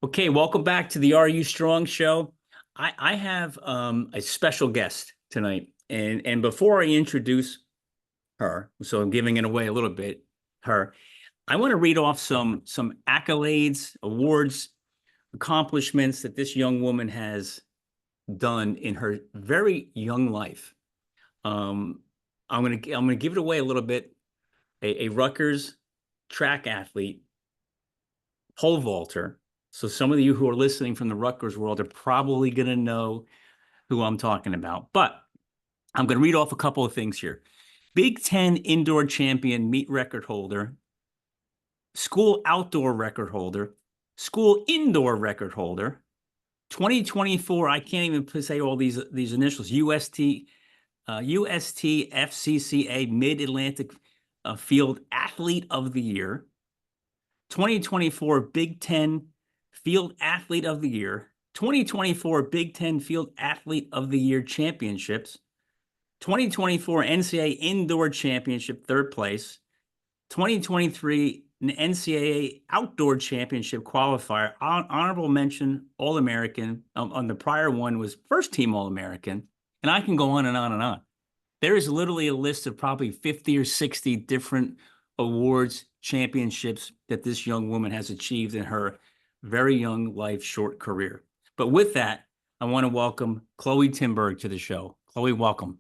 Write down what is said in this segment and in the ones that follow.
Okay, welcome back to the Are You Strong show. I have a special guest tonight, and before I introduce her, so I'm giving it away a little bit, her, I want to read off some accolades, awards, accomplishments that this young woman has done in her very young life. Um, I'm gonna give it away a little bit. A Rutgers track athlete, pole vaulter. So some of you who are listening from the Rutgers world are probably going to know who I'm talking about. But I'm going to read off a couple of things here. Big Ten indoor champion, meet record holder, school outdoor record holder, school indoor record holder, 2024. I can't even say all these initials. UST FCCA Mid Atlantic Field Athlete of the Year, 2024 Big Ten Field Athlete of the Year, 2024 Big Ten Field Athlete of the Year Championships, 2024 NCAA Indoor Championship, third place, 2023 NCAA Outdoor Championship qualifier, honorable mention, All American. On the prior one was first team All American. And I can go on and on and on. There is literally a list of probably 50 or 60 different awards, championships that this young woman has achieved in her very young life, short career. But with that, I want to welcome Chloe Timberg to the show. Chloe, welcome.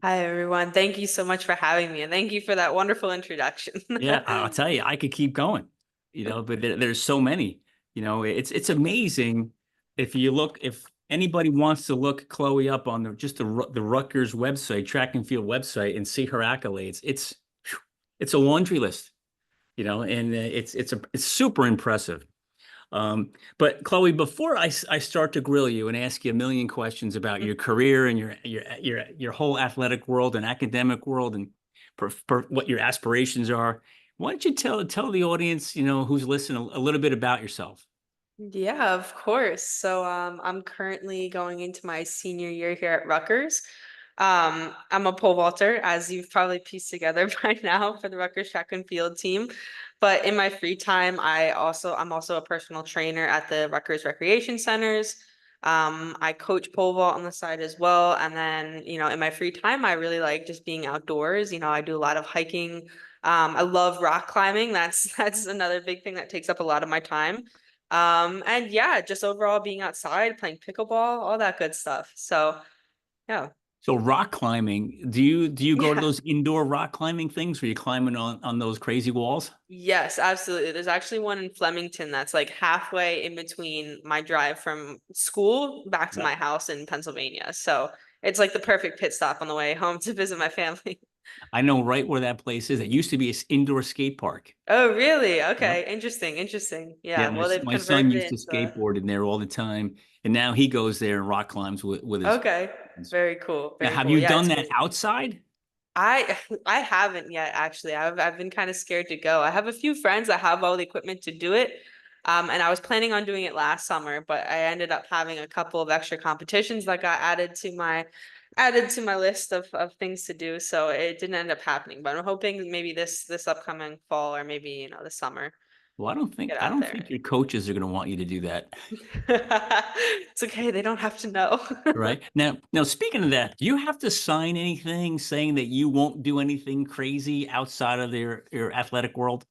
Hi, everyone. Thank you so much for having me, and thank you for that wonderful introduction. Yeah, I'll tell you, I could keep going, but there's so many. It's amazing if anybody wants to look Chloe up on the Rutgers website, track and field website, and see her accolades. It's a laundry list, and it's super impressive. But Chloe, before I start to grill you and ask you a million questions about your career and your whole athletic world and academic world and what your aspirations are, why don't you tell the audience, who's listening a little bit about yourself? Yeah, of course. I'm currently going into my senior year here at Rutgers. I'm a pole vaulter, as you've probably pieced together by now for the Rutgers track and field team. But in my free time, I'm also a personal trainer at the Rutgers Recreation Centers. I coach pole vault on the side as well. And then, in my free time, I really like just being outdoors. I do a lot of hiking. I love rock climbing. That's another big thing that takes up a lot of my time. And yeah, just overall being outside, playing pickleball, all that good stuff. So yeah. So rock climbing, do you go to Yeah. those indoor rock climbing things where you're climbing on those crazy walls? Yes, absolutely. There's actually one in Flemington that's like halfway in between my drive from school back to Yeah. my house in Pennsylvania. So it's like the perfect pit stop on the way home to visit my family. I know right where that place is. It used to be an indoor skate park. Oh, really? Yep. Okay. Interesting. Interesting. Yeah, Yeah. my Well, they've my son converted used it to into. skateboard in there all the time, and now he goes there and rock climbs with his Okay. friends. Very cool. Now, Very have cool. you Yeah, done it's that really outside? I I haven't yet actually. I've been kind of scared to go. I have a few friends that have all the equipment to do it. And I was planning on doing it last summer, but I ended up having a couple of extra competitions that got added to my list of things to do. So it didn't end up happening. But I'm hoping maybe this upcoming fall or maybe, this summer Well, I don't think get I out don't there. think your coaches are going to want you to do that, It's okay, they don't have to know. right? Now, speaking of that, do you have to sign anything saying that you won't do anything crazy outside of your athletic world?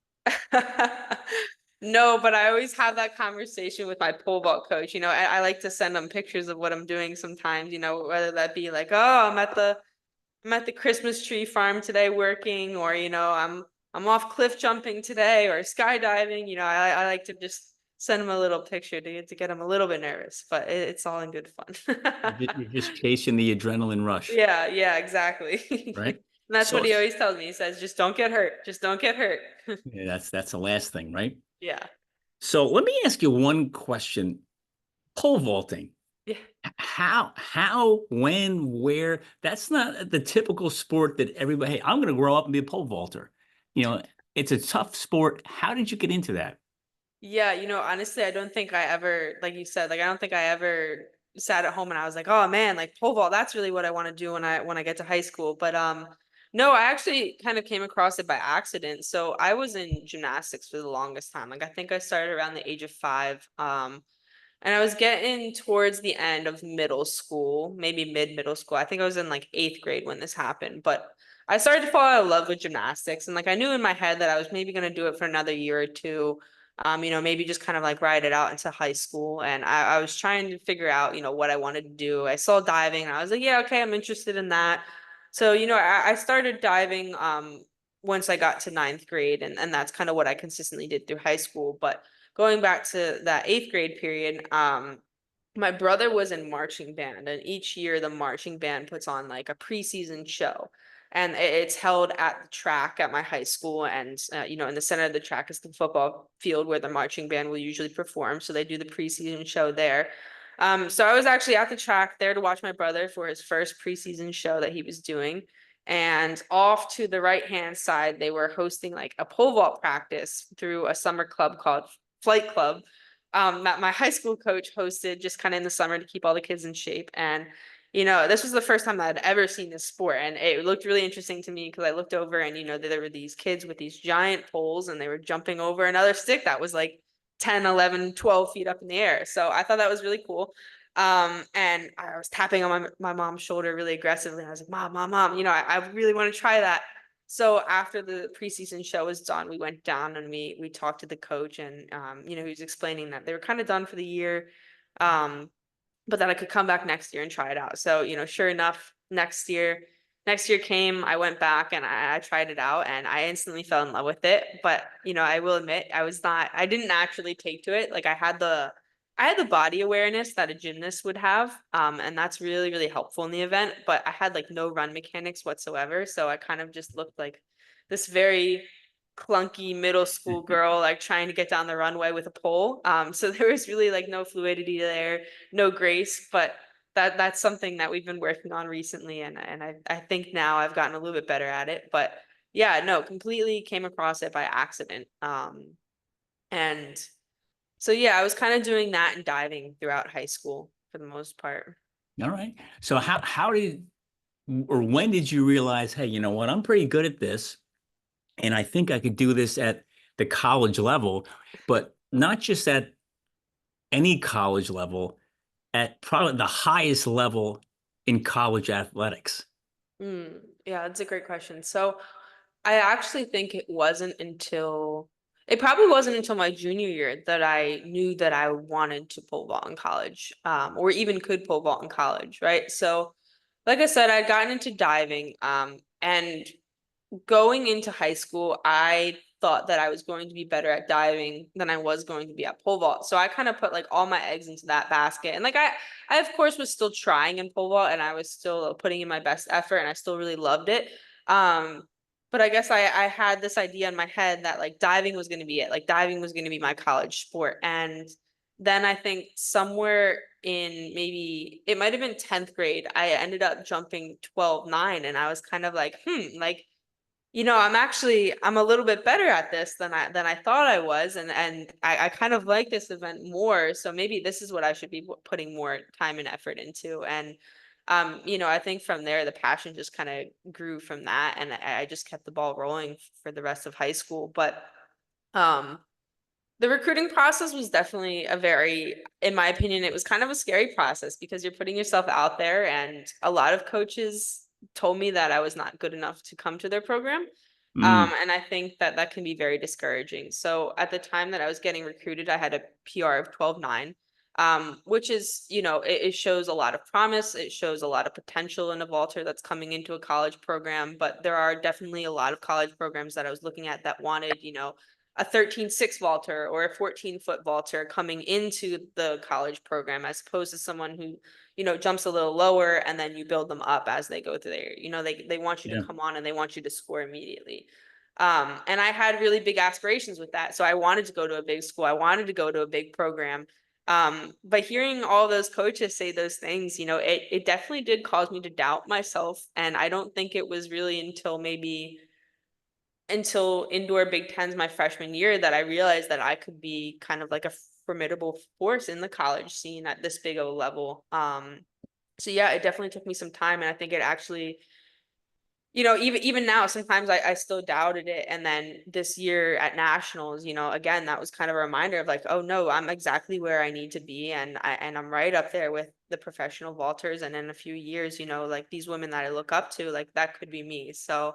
No, but I always have that conversation with my pole vault coach. I like to send them pictures of what I'm doing sometimes, whether that be like, oh, I'm at the Christmas tree farm today working, or I'm off cliff jumping today or skydiving. I like to just send them a little picture to get them a little bit nervous, but it's all in good fun. You're just chasing the adrenaline rush, Yeah, yeah, exactly. right? And that's what So he always tells me. He says, just don't get hurt. Just don't get hurt. yeah, that's the last thing, right? Yeah. So let me ask you one question. Pole vaulting. Yeah. How, when, where? That's not the typical sport that everybody, hey, I'm going to grow up and be a pole vaulter. You know, it's a tough sport. How did you get into that? Yeah, honestly, I don't think I ever, like you said, like I don't think I ever sat at home and I was like, oh man, like pole vault, that's really what I want to do when I get to high school. But No, I actually kind of came across it by accident. So I was in gymnastics for the longest time. Like I think I started around the age of 5. And I was getting towards the end of middle school, maybe mid-middle school. I think I was in like 8th grade when this happened, but I started to fall out of love with gymnastics. And like I knew in my head that I was maybe going to do it for another year or two. Maybe just kind of like ride it out into high school. And I was trying to figure out, what I wanted to do. I saw diving and I was like, yeah, okay, I'm interested in that. So, I started diving once I got to 9th grade, and that's kind of what I consistently did through high school. But going back to that 8th grade period, my brother was in marching band, and each year the marching band puts on like a preseason show. And it's held at the track at my high school. And, in the center of the track is the football field where the marching band will usually perform. So they do the preseason show there. So I was actually at the track there to watch my brother for his first preseason show that he was doing. And off to the right hand side, they were hosting like a pole vault practice through a summer club called Flight Club, that my high school coach hosted just kind of in the summer to keep all the kids in shape. And, this was the first time that I'd ever seen this sport. And it looked really interesting to me because I looked over and, there were these kids with these giant poles and they were jumping over another stick that was like 10, 11, 12 feet up in the air. So I thought that was really cool. And I was tapping on my mom's shoulder really aggressively. And I was like, Mom, Mom, Mom, I really want to try that. So after the preseason show was done, we went down and we talked to the coach, and he was explaining that they were kind of done for the year. But that I could come back next year and try it out. So, sure enough, next year came, I went back and I tried it out and I instantly fell in love with it. But, I will admit I didn't actually take to it. Like I had the body awareness that a gymnast would have. And that's really, really helpful in the event, but I had like no run mechanics whatsoever. So I kind of just looked like this very clunky middle school girl, like trying to get down the runway with a pole. So there was really like no fluidity there, no grace, but that's something that we've been working on recently, and I think now I've gotten a little bit better at it. But yeah, no, completely came across it by accident. And so yeah, I was kind of doing that and diving throughout high school for the most part. All right. So how did or when did you realize, hey, you know what, I'm pretty good at this, and I think I could do this at the college level, but not just at any college level, at probably the highest level in college athletics? Yeah, that's a great question. So I actually think it probably wasn't until my junior year that I knew that I wanted to pole vault in college, or even could pole vault in college, right? So, like I said, I'd gotten into diving, and going into high school, I thought that I was going to be better at diving than I was going to be at pole vault. So I kind of put like all my eggs into that basket. And like I of course was still trying in pole vault and I was still putting in my best effort and I still really loved it. Um, but I guess I had this idea in my head that like diving was going to be it. Like diving was going to be my college sport. And then I think somewhere in maybe it might have been 10th grade, I ended up jumping 12.9 and I was kind of like, like I'm a little bit better at this than I thought I was, and I kind of like this event more. So maybe this is what I should be putting more time and effort into. And I think from there the passion just kind of grew from that, and I just kept the ball rolling for the rest of high school. But um the recruiting process was definitely in my opinion, it was kind of a scary process because you're putting yourself out there, and a lot of coaches told me that I was not good enough to come to their program. Mm, And I think that that can be very discouraging. So at the time that I was getting recruited, I had a PR of 12.9, which is, it shows a lot of promise. It shows a lot of potential in a vaulter that's coming into a college program. But there are definitely a lot of college programs that I was looking at that wanted, a 13.6 vaulter or a 14-foot vaulter coming into the college program as opposed to someone who jumps a little lower and then you build them up as they go through there. They want you to yeah. come on and they want you to score immediately. And I had really big aspirations with that. So I wanted to go to a big school. I wanted to go to a big program. But hearing all those coaches say those things, it definitely did cause me to doubt myself. And I don't think it was really until indoor Big Tens my freshman year that I realized that I could be kind of like a formidable force in the college scene at this big of a level. So yeah, it definitely took me some time, and I think it actually even now, sometimes I still doubted it. And then this year at nationals, again, that was kind of a reminder of like, oh no, I'm exactly where I need to be, and I'm right up there with the professional vaulters. And in a few years, like these women that I look up to, like that could be me. So,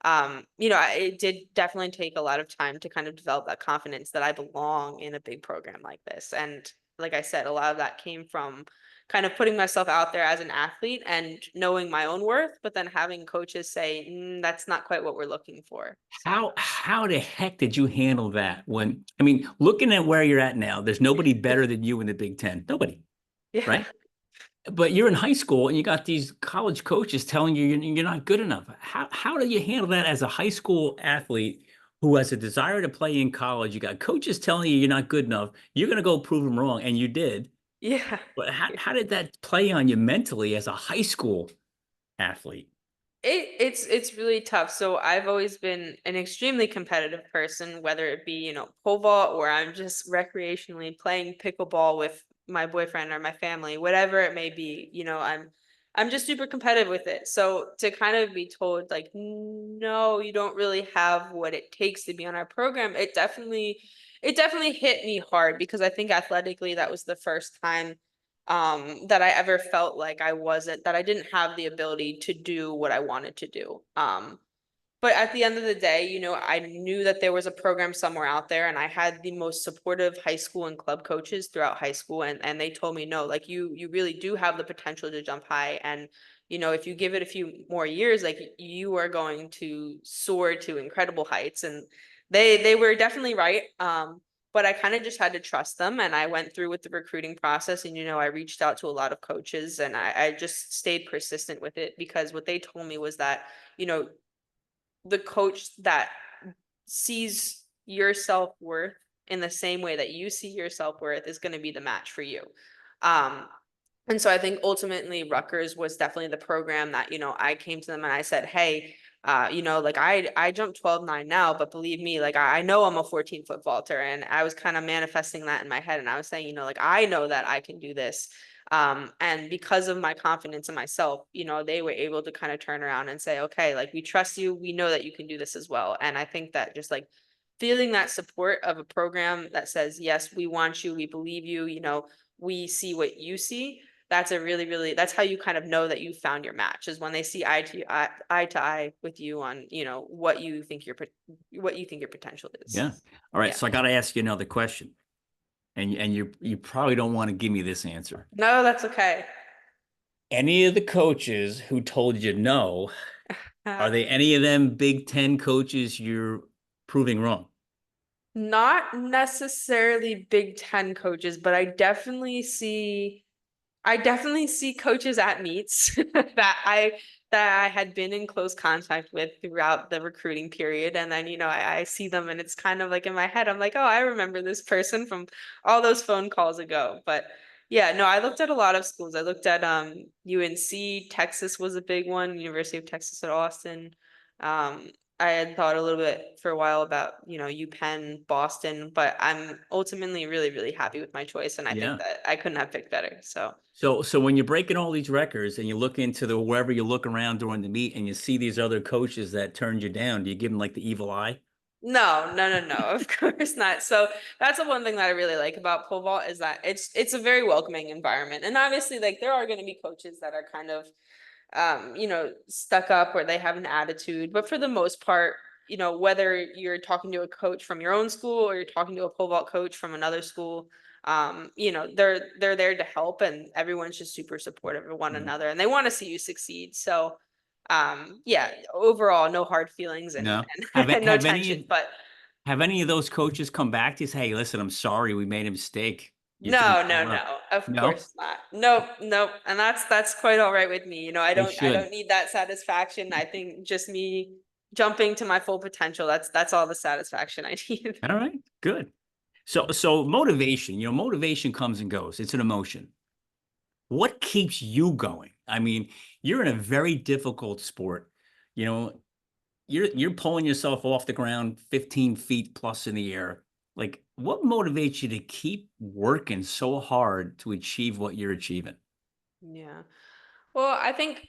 it did definitely take a lot of time to kind of develop that confidence that I belong in a big program like this. And like I said, a lot of that came from kind of putting myself out there as an athlete and knowing my own worth, but then having coaches say, that's not quite what we're looking for. So, How the heck did you handle that when, I mean, looking at where you're at now, there's nobody better than you in the Big Ten. Nobody, yeah. right? But you're in high school and you got these college coaches telling you you're not good enough. How do you handle that as a high school athlete who has a desire to play in college? You got coaches telling you you're not good enough. You're going to go prove them wrong, and you did. Yeah. But how did that play on you mentally as a high school athlete? It's really tough. So I've always been an extremely competitive person, whether it be, pole vault or I'm just recreationally playing pickleball with my boyfriend or my family, whatever it may be, I'm just super competitive with it. So to kind of be told like, no, you don't really have what it takes to be on our program, it definitely hit me hard because I think athletically that was the first time that I ever felt like I didn't have the ability to do what I wanted to do. But at the end of the day, I knew that there was a program somewhere out there, and I had the most supportive high school and club coaches throughout high school, and they told me, no, like you really do have the potential to jump high, and if you give it a few more years, like you are going to soar to incredible heights. And they were definitely right. But I kind of just had to trust them, and I went through with the recruiting process, and I reached out to a lot of coaches, and I just stayed persistent with it because what they told me was that you know the coach that sees your self-worth in the same way that you see your self-worth is going to be the match for you. Um, and so I think ultimately Rutgers was definitely the program that, I came to them and I said, hey, like I jump 12.9 now, but believe me, like I know I'm a 14-foot vaulter, and I was kind of manifesting that in my head. And I was saying, like I know that I can do this. And because of my confidence in myself, they were able to kind of turn around and say, okay, like we trust you. We know that you can do this as well. And I think that just like feeling that support of a program that says, yes, we want you, we believe you, we see what you see. That's a really, really, that's how you kind of know that you found your match, is when they see eye to eye with you on, what you think your potential is. Yeah. All right. Yeah. So I got to ask you another question, and you probably don't want to give me this answer. No, that's okay. Any of the coaches who told you no, Uh, are they any of them Big Ten coaches you're proving wrong? Not necessarily Big Ten coaches, but I definitely see coaches at meets that I had been in close contact with throughout the recruiting period. And then, I see them and it's kind of like in my head, I'm like, oh, I remember this person from all those phone calls ago. But yeah, no, I looked at a lot of schools. I looked at UNC, Texas was a big one, University of Texas at Austin. I had thought a little bit for a while about, UPenn, Boston, but I'm ultimately really, really happy with my choice. And I think Yeah. that I couldn't have picked better. So So when you're breaking all these records and you look into the wherever you look around during the meet and you see these other coaches that turned you down, do you give them like the evil eye? no, no, no, no, of course not. So that's the one thing that I really like about pole vault is that it's a very welcoming environment. And obviously, like there are going to be coaches that are kind of stuck up or they have an attitude. But for the most part, whether you're talking to a coach from your own school or you're talking to a pole vault coach from another school, they're there to help, and everyone's just super supportive of one Yeah. another, and they want to see you succeed. So, yeah, overall, no hard feelings and, No. Have and no tension. But have any of those coaches come back to you, say, hey, listen, I'm sorry, we made a mistake. You didn't no, do no, well. no, of No, course not. Nope, nope. And that's quite all right with me. I they don't should. need that satisfaction. I think just me jumping to my full potential, that's all the satisfaction I need. All right, good. So motivation, motivation comes and goes. It's an emotion. What keeps you going? I mean, you're in a very difficult sport. You know, you're pulling yourself off the ground 15 feet plus in the air. Like, what motivates you to keep working so hard to achieve what you're achieving? Yeah. Well, I think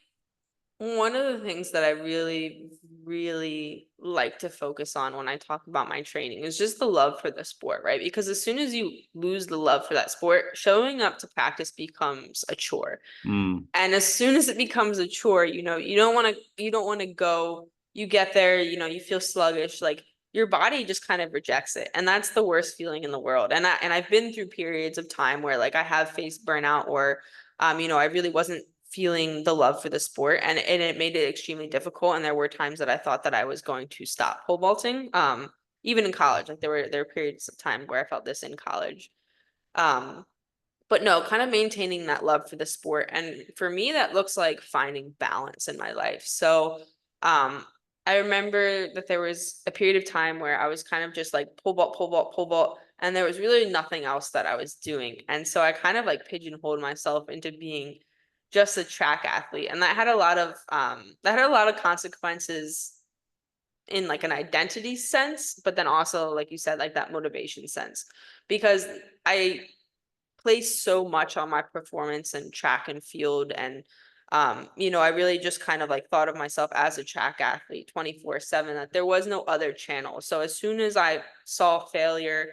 One of the things that I really, really like to focus on when I talk about my training is just the love for the sport, right? Because as soon as you lose the love for that sport, showing up to practice becomes a chore. Mm, And as soon as it becomes a chore, you don't want to go, you get there, you feel sluggish, like your body just kind of rejects it. And that's the worst feeling in the world. And I've been through periods of time where like I have faced burnout or I really wasn't feeling the love for the sport and it made it extremely difficult. And there were times that I thought that I was going to stop pole vaulting. Even in college, like there were periods of time where I felt this in college. Um, but no, kind of maintaining that love for the sport. And for me, that looks like finding balance in my life. So, um, I remember that there was a period of time where I was kind of just like pole vault, pole vault, pole vault, and there was really nothing else that I was doing. And so I kind of like pigeonholed myself into being just a track athlete. And that had a lot of consequences in like an identity sense, but then also, like you said, like that motivation sense. Because I place so much on my performance and track and field and I really just kind of like thought of myself as a track athlete 24/7, that there was no other channel. So as soon as I saw failure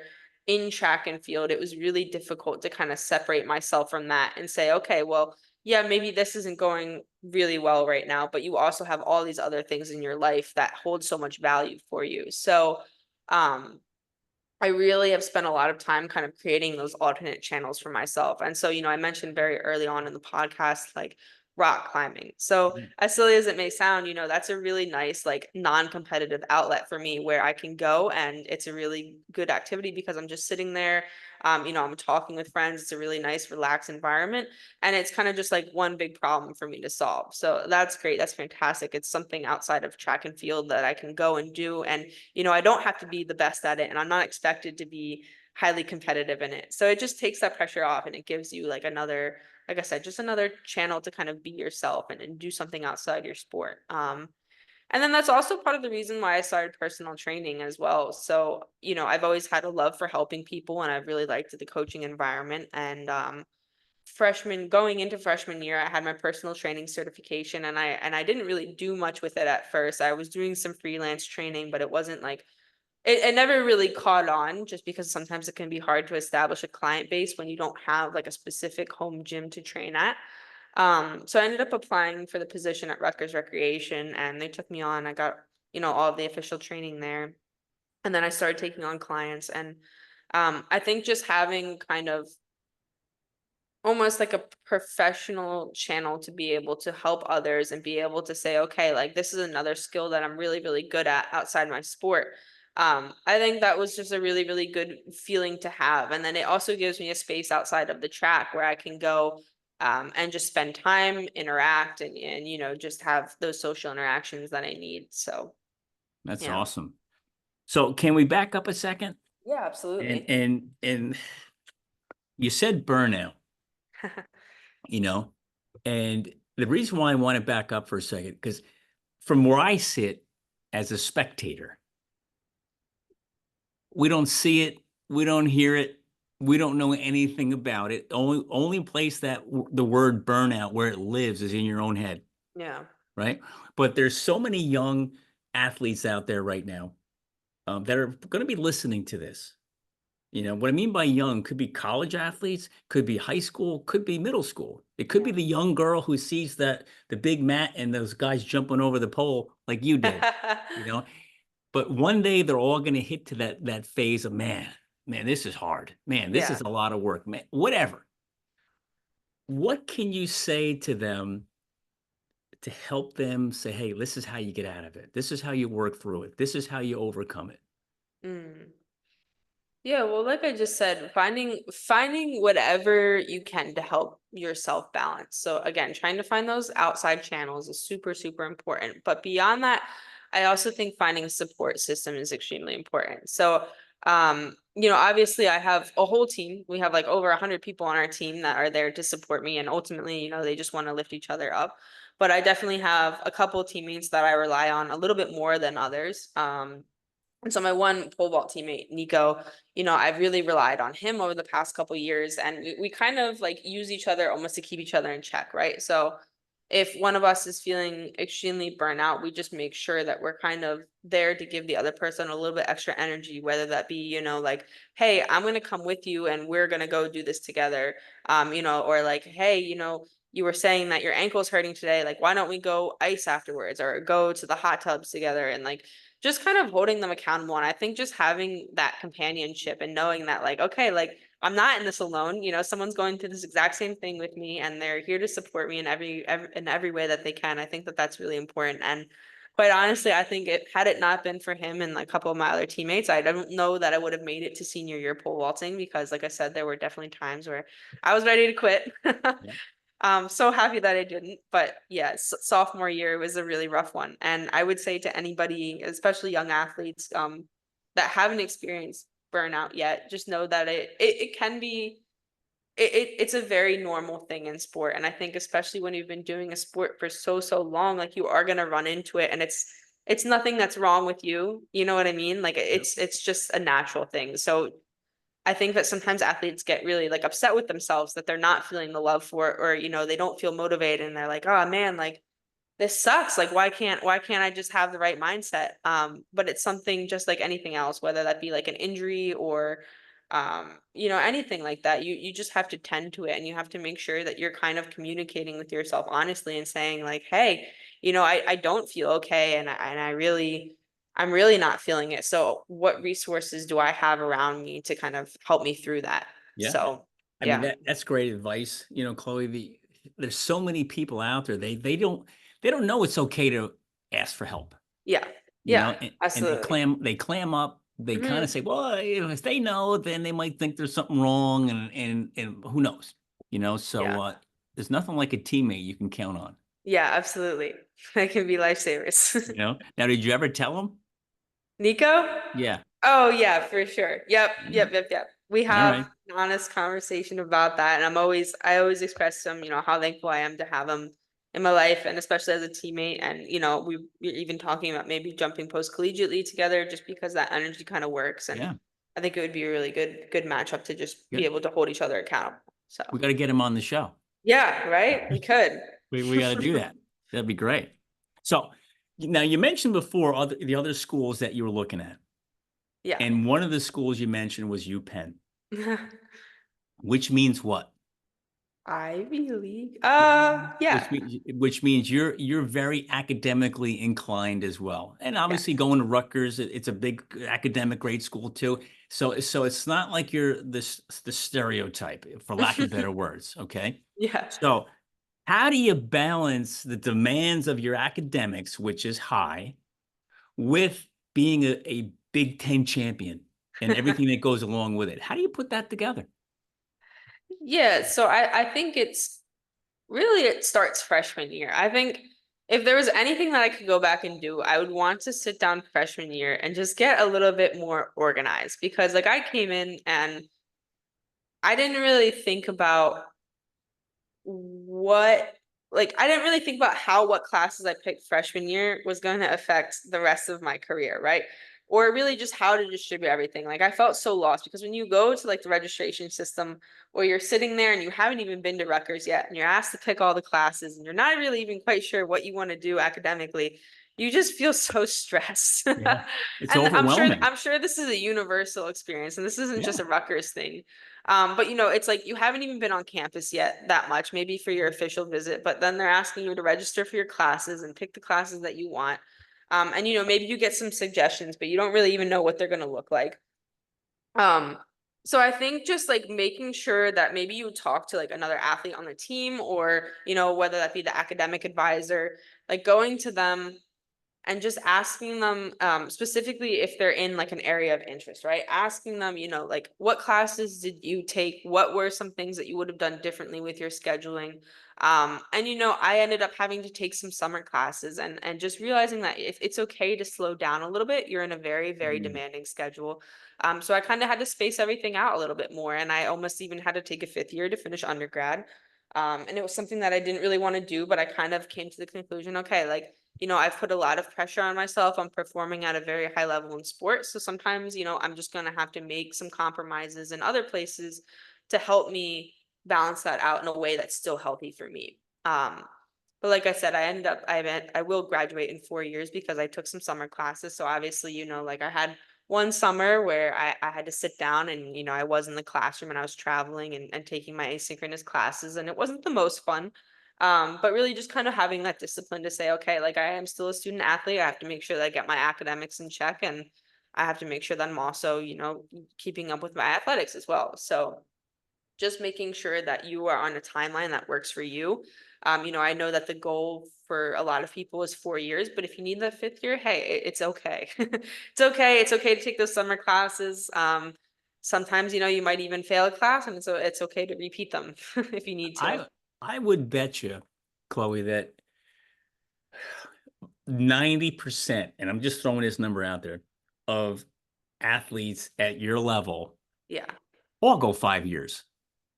in track and field, it was really difficult to kind of separate myself from that and say, okay, well, yeah, maybe this isn't going really well right now, but you also have all these other things in your life that hold so much value for you. So um I really have spent a lot of time kind of creating those alternate channels for myself. And so, I mentioned very early on in the podcast, like rock climbing. So, mm, as silly as it may sound, that's a really nice, like non-competitive outlet for me where I can go and it's a really good activity because I'm just sitting there. I'm talking with friends. It's a really nice, relaxed environment. And it's kind of just like one big problem for me to solve. So that's great. That's fantastic. It's something outside of track and field that I can go and do. And I don't have to be the best at it and I'm not expected to be highly competitive in it. So it just takes that pressure off and it gives you like another, like I said, just another channel to kind of be yourself and do something outside your sport. And then that's also part of the reason why I started personal training as well. So, I've always had a love for helping people and I've really liked the coaching environment. And going into freshman year, I had my personal training certification and I didn't really do much with it at first. I was doing some freelance training, but it wasn't like it never really caught on just because sometimes it can be hard to establish a client base when you don't have like a specific home gym to train at. So I ended up applying for the position at Rutgers Recreation and they took me on. I got, all of the official training there. And then I started taking on clients and I think just having kind of almost like a professional channel to be able to help others and be able to say, okay, like this is another skill that I'm really, really good at outside my sport. I think that was just a really, really good feeling to have. And then it also gives me a space outside of the track where I can go and just spend time, interact, and just have those social interactions that I need. So, that's yeah. awesome. So can we back up a second? Yeah, And absolutely. and and you said burnout, you know, and the reason why I want to back up for a second, because from where I sit as a spectator, we don't see it, we don't hear it, we don't know anything about it. Only place that the word burnout where it lives is in your own head, Yeah. right? But there's so many young athletes out there right now that are going to be listening to this. What I mean by young could be college athletes, could be high school, could be middle school. It could be the young girl who sees that the big mat and those guys jumping over the pole like you did, Yeah. you know. But one day they're all going to hit to that phase of man, this is hard. Man, this Yeah. is a lot of work, man. Whatever. What can you say to them to help them say, hey, this is how you get out of it. This is how you work through it. This is how you overcome it. Mm. Yeah, well, like I just said, finding whatever you can to help yourself balance. So again, trying to find those outside channels is super, super important. But beyond that, I also think finding a support system is extremely important. So, obviously I have a whole team. We have like over 100 people on our team that are there to support me, and ultimately, they just want to lift each other up. But I definitely have a couple of teammates that I rely on a little bit more than others. And so my one pole vault teammate, Nico, I've really relied on him over the past couple years, and we kind of like use each other almost to keep each other in check, right? So if one of us is feeling extremely burnout, we just make sure that we're kind of there to give the other person a little bit extra energy, whether that be, like, hey, I'm gonna come with you and we're gonna go do this together. Or like, hey, you were saying that your ankle's hurting today, like why don't we go ice afterwards or go to the hot tubs together, and like just kind of holding them accountable. And I think just having that companionship and knowing that, like, okay, like I'm not in this alone. Someone's going through this exact same thing with me, and they're here to support me in every way that they can. I think that that's really important. And quite honestly, I think had it not been for him and like a couple of my other teammates, I don't know that I would have made it to senior year pole vaulting, because, like I said, there were definitely times where I was ready to quit. Yeah. So happy that I didn't. But yeah, sophomore year was a really rough one. And I would say to anybody, especially young athletes, that haven't experienced burnout yet, just know that it can be it's a very normal thing in sport. And I think especially when you've been doing a sport for so long, like you are gonna run into it, and it's nothing that's wrong with you. You know what I mean? Like Yep. it's just a natural thing. So I think that sometimes athletes get really like upset with themselves that they're not feeling the love for it, or they don't feel motivated, and they're like, oh man, like this sucks. Like why can't I just have the right mindset? But it's something just like anything else, whether that be like an injury or anything like that. You just have to tend to it, and you have to make sure that you're kind of communicating with yourself honestly and saying like, hey, I don't feel okay, and I'm really not feeling it. So what resources do I have around me to kind of help me through that? Yeah. So I mean, yeah. that's great advice. Chloe, there's so many people out there. They don't know it's okay to ask for help, Yeah. Yeah, and they absolutely. clam up. They kind of Hmm. say, well, if they know, then they might think there's something wrong, and who knows, so Yeah. there's nothing like a teammate you can count on. Yeah, absolutely. That can be lifesavers. Now, did you ever tell them? Nico? Yeah. Oh yeah, for sure. Yep, Yeah. yep, yep, yep. We All have right. an honest conversation about that. And I always express to him, how thankful I am to have him in my life, and especially as a teammate. And we're even talking about maybe jumping post collegiately together, just because that energy kind of works. And Yeah. I think it would be a really good matchup to just be Good. able to hold each other accountable. So We got to get him on the show. yeah, right? We could. We got to do that. That'd be great. So now you mentioned before the other schools that you were looking at, Yeah. and one of the schools you mentioned was UPenn, which means what? Ivy League. Which Yeah. means you're very academically inclined as well, and Yeah. obviously going to Rutgers, it's a big academic grade school too. So it's not like you're the stereotype, for lack of better words. Okay, Yeah. so how do you balance the demands of your academics, which is high, with being a Big Ten champion and everything that goes along with it? How do you put that together? Yeah, so I think it starts freshman year. I think if there was anything that I could go back and do, I would want to sit down freshman year and just get a little bit more organized, because like I came in and I didn't really think about what I didn't really think about how what classes I picked freshman year was going to affect the rest of my career, right? Or really just how to distribute everything. Like I felt so lost, because when you go to like the registration system, or you're sitting there and you haven't even been to Rutgers yet, and you're asked to pick all the classes, and you're not really even quite sure what you want to do academically, you just feel so stressed. Yeah, it's And overwhelming. I'm sure this is a universal experience, and this isn't just Yeah, a Rutgers thing. But it's like you haven't even been on campus yet that much, maybe for your official visit, but then they're asking you to register for your classes and pick the classes that you want. And maybe you get some suggestions, but you don't really even know what they're going to look like. Um, so I think just like making sure that maybe you talk to like another athlete on the team, or, whether that be the academic advisor, like going to them and just asking them, specifically if they're in like an area of interest, right? Asking them, like what classes did you take? What were some things that you would have done differently with your scheduling? And I ended up having to take some summer classes, and just realizing that if it's okay to slow down a little bit, you're in a very Mm, demanding schedule. So I kind of had to space everything out a little bit more, and I almost even had to take a fifth year to finish undergrad. And it was something that I didn't really want to do, but I kind of came to the conclusion, okay, like I've put a lot of pressure on myself. I'm performing at a very high level in sports. So sometimes, I'm just going to have to make some compromises in other places to help me balance that out in a way that's still healthy for me. Um, But like I said, I will graduate in 4 years because I took some summer classes. So obviously, like I had one summer where I had to sit down and, I was in the classroom and I was traveling and taking my asynchronous classes, and it wasn't the most fun. But really just kind of having that discipline to say, okay, like I am still a student athlete. I have to make sure that I get my academics in check, and I have to make sure that I'm also, keeping up with my athletics as well. So just making sure that you are on a timeline that works for you. I know that the goal for a lot of people is 4 years, but if you need that fifth year, hey, it's okay. It's okay. It's okay to take those summer classes. Sometimes, you might even fail a class, and so it's okay to repeat them if you need to. I I would bet you, Chloe, that 90%, and I'm just throwing this number out there, of athletes at your level Yeah. all go 5 years.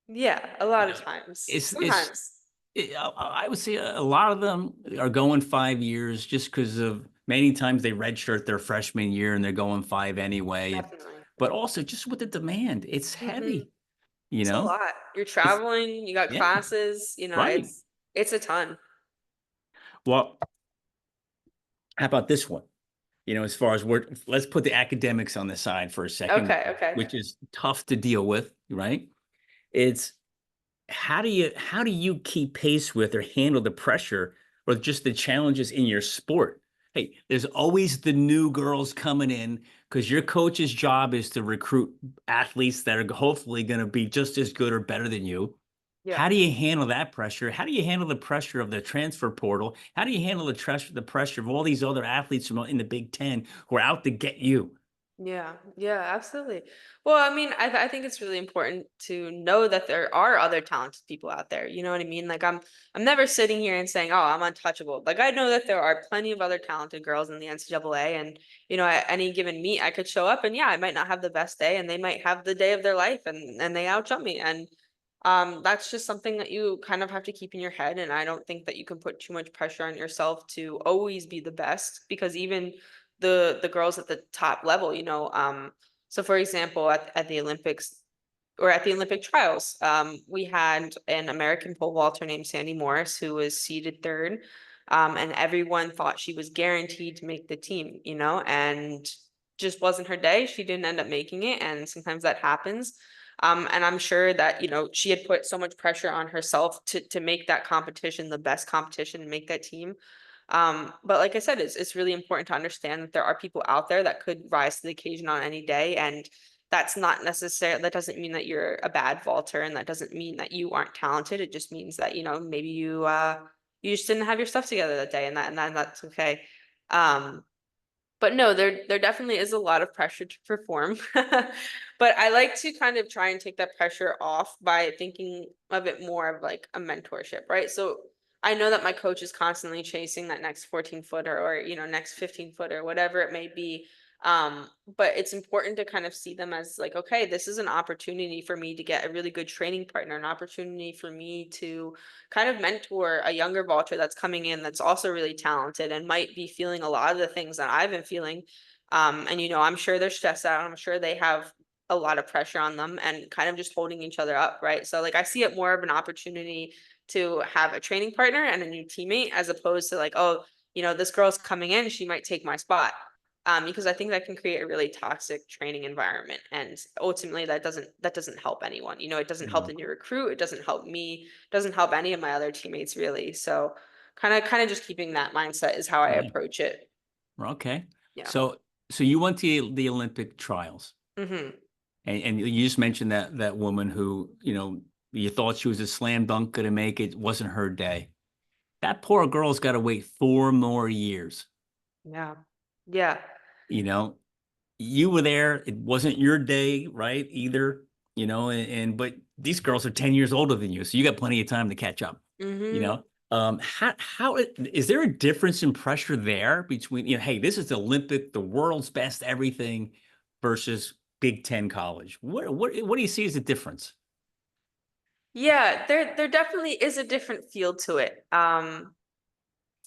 Yeah. A lot of Uh, times. it's Sometimes. I would say a lot of them are going 5 years just because of many times they redshirt their freshman year and they're going five anyway. Definitely. But also just with the demand, it's Hmm. heavy, you It's a know? lot. You're It's traveling, you got yeah, classes, right. it's a ton. Well, how about this one? As far as let's put the academics on the side for a second, Okay, okay. which is tough to deal with, right? It's how do you keep pace with or handle the pressure or just the challenges in your sport? Hey, there's always the new girls coming in because your coach's job is to recruit athletes that are hopefully going to be just as good or better than you. Yeah. How do you handle that pressure? How do you handle the pressure of the transfer portal? How do you handle the pressure of all these other athletes from in the Big Ten who are out to get you? Yeah, yeah, absolutely. Well, I mean, I think it's really important to know that there are other talented people out there. You know what I mean? Like I'm never sitting here and saying, "Oh, I'm untouchable." Like I know that there are plenty of other talented girls in the NCAA, and at any given meet, I could show up, and yeah, I might not have the best day, and they might have the day of their life, and they outjump me, and that's just something that you kind of have to keep in your head. And I don't think that you can put too much pressure on yourself to always be the best, because even the girls at the top level, so for example, at the Olympics or at the Olympic trials, we had an American pole vaulter named Sandy Morris who was seeded third. And everyone thought she was guaranteed to make the team, and just wasn't her day. She didn't end up making it, and sometimes that happens. And I'm sure that, she had put so much pressure on herself to make that competition the best competition and make that team. But like I said, it's really important to understand that there are people out there that could rise to the occasion on any day. And that doesn't mean that you're a bad vaulter, and that doesn't mean that you aren't talented. It just means that, maybe you just didn't have your stuff together that day, and that's okay. Um, but no, there definitely is a lot of pressure to perform. But I like to kind of try and take that pressure off by thinking of it more of like a mentorship, right? So I know that my coach is constantly chasing that next 14 footer, or, next 15 footer, whatever it may be. But it's important to kind of see them as like, okay, this is an opportunity for me to get a really good training partner, an opportunity for me to kind of mentor a younger vaulter that's coming in that's also really talented and might be feeling a lot of the things that I've been feeling. And I'm sure they're stressed out. I'm sure they have a lot of pressure on them, and kind of just holding each other up, right? So like I see it more of an opportunity to have a training partner and a new teammate, as opposed to like, oh, this girl's coming in, she might take my spot. Because I think that can create a really toxic training environment, and ultimately that doesn't help anyone. It doesn't help Mm, the new recruit. It doesn't help me. Doesn't help any of my other teammates really. So, kind of just keeping that mindset is how I yeah. approach it. Okay. Yeah. So you went to the Olympic trials, Hmm. and you just mentioned that woman who you thought she was a slam dunk going to make it, wasn't her day. That poor girl's got to wait 4 more years. Yeah. Yeah. You know, you were there. It wasn't your day, right? Either. But these girls are 10 years older than you, so you got plenty of time to catch up. You Hmm. know, how is there a difference in pressure there between hey, this is the Olympic, the world's best everything, versus Big Ten college? What do you see as a difference? Yeah, there definitely is a different feel to it.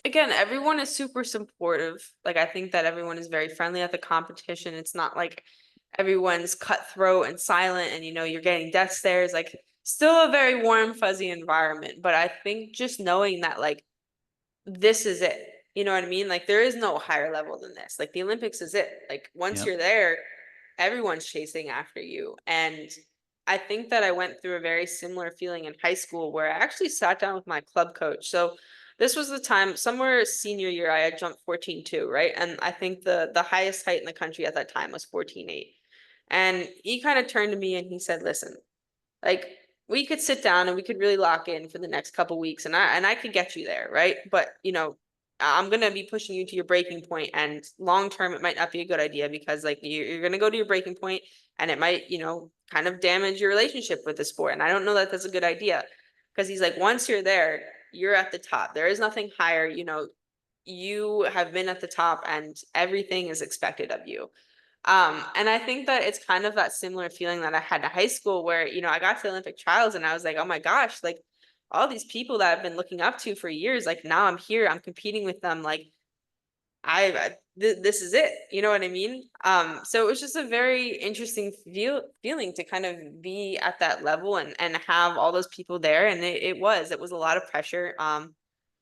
Again, everyone is super supportive. Like I think that everyone is very friendly at the competition. It's not like everyone's cutthroat and silent, and you're getting death stares. Like still a very warm, fuzzy environment. But I think just knowing that, like, this is it. You know what I mean? Like there is no higher level than this. Like the Olympics is it. Like once Yep. you're there, everyone's chasing after you. And I think that I went through a very similar feeling in high school where I actually sat down with my club coach. So this was the time somewhere senior year I had jumped 14.2, right? And I think the highest height in the country at that time was 14.8. And he kind of turned to me and he said, "Listen, like we could sit down and we could really lock in for the next couple weeks and I could get you there, right? But I'm gonna be pushing you to your breaking point and long term it might not be a good idea because like you're gonna go to your breaking point and it might, kind of damage your relationship with the sport. And I don't know that that's a good idea. Because he's like, once you're there, you're at the top. There is nothing higher, you have been at the top and everything is expected of you. And I think that it's kind of that similar feeling that I had in high school where, I got to the Olympic trials and I was like, oh my gosh, like all these people that I've been looking up to for years, like now I'm here, I'm competing with them, like this is it, you know what I mean? So it was just a very interesting feeling to kind of be at that level and have all those people there, and it was a lot of pressure.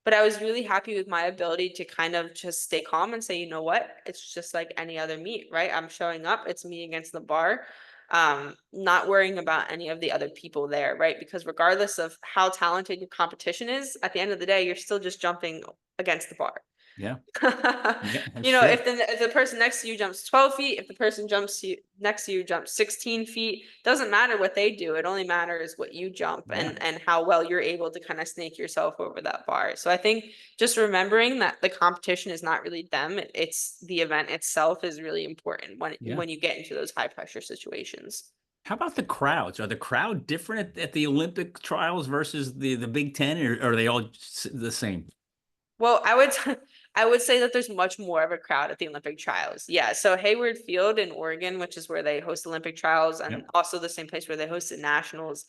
But I was really happy with my ability to kind of just stay calm and say, you know what, it's just like any other meet, right? I'm showing up, it's me against the bar. Not worrying about any of the other people there, right? Because regardless of how talented your competition is, at the end of the day, you're still just jumping against the bar. Yeah. Yeah, that's If true. the person next to you jumps 12 feet, if the person next to you jumps 16 feet, doesn't matter what they do. It only matters what you jump Yeah. and how well you're able to kind of snake yourself over that bar. So I think just remembering that the competition is not really them, it's the event itself is really important when Yeah. you get into those high pressure situations. How about the crowds? Are the crowd different at the Olympic trials versus the Big Ten, or are they all the same? Well, I would say that there's much more of a crowd at the Olympic trials. Yeah, so Hayward Field in Oregon, which is where they host Olympic trials, and Yep. also the same place where they hosted nationals.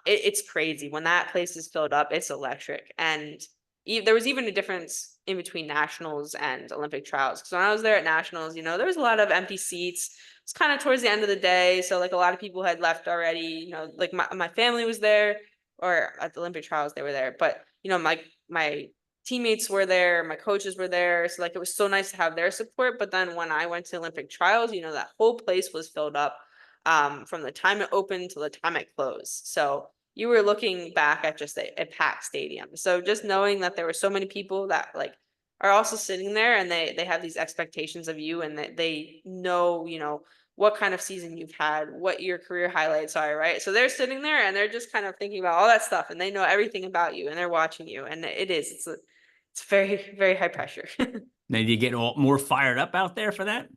It's crazy when that place is filled up. It's electric, and there was even a difference in between nationals and Olympic trials. Because when I was there at nationals, there was a lot of empty seats. It's kind of towards the end of the day, so like a lot of people had left already. Like my family was there, or at the Olympic trials they were there, but my teammates were there, my coaches were there. So like it was so nice to have their support. But then when I went to Olympic trials, that whole place was filled up from the time it opened to the time it closed. So you were looking back at just a packed stadium. So just knowing that there were so many people that like are also sitting there and they have these expectations of you and that they know, what kind of season you've had, what your career highlights are, right? So they're sitting there and they're just kind of thinking about all that stuff and they know everything about you and they're watching you. And it's very, very high pressure. Now, do you get all more fired up out there for that?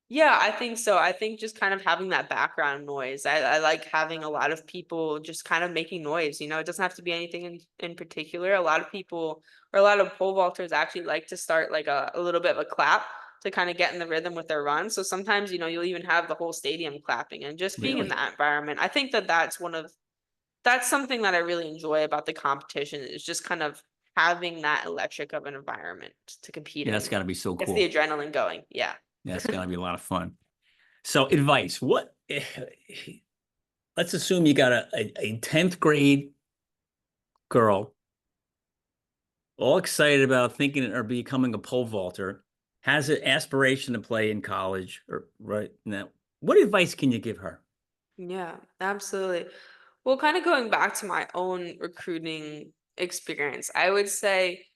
Yeah, I think so. I think just kind of having that background noise. I like having a lot of people just kind of making noise. It doesn't have to be anything in particular. A lot of people or a lot of pole vaulters actually like to start like a little bit of a clap to kind of get in the rhythm with their run. So sometimes, you'll even have the whole stadium clapping and just being in Really? that environment. I think that that's something that I really enjoy about the competition is just kind of having that electric of an environment to compete Yeah, that's in. got to be so Gets the cool. adrenaline going. Yeah. Yeah, that's got to be a lot of fun. So, advice. What? Let's assume you got a 10th grade girl all excited about thinking or becoming a pole vaulter, has an aspiration to play in college, or right now. What advice can you give her? Yeah, absolutely. Well, kind of going back to my own recruiting experience, I would say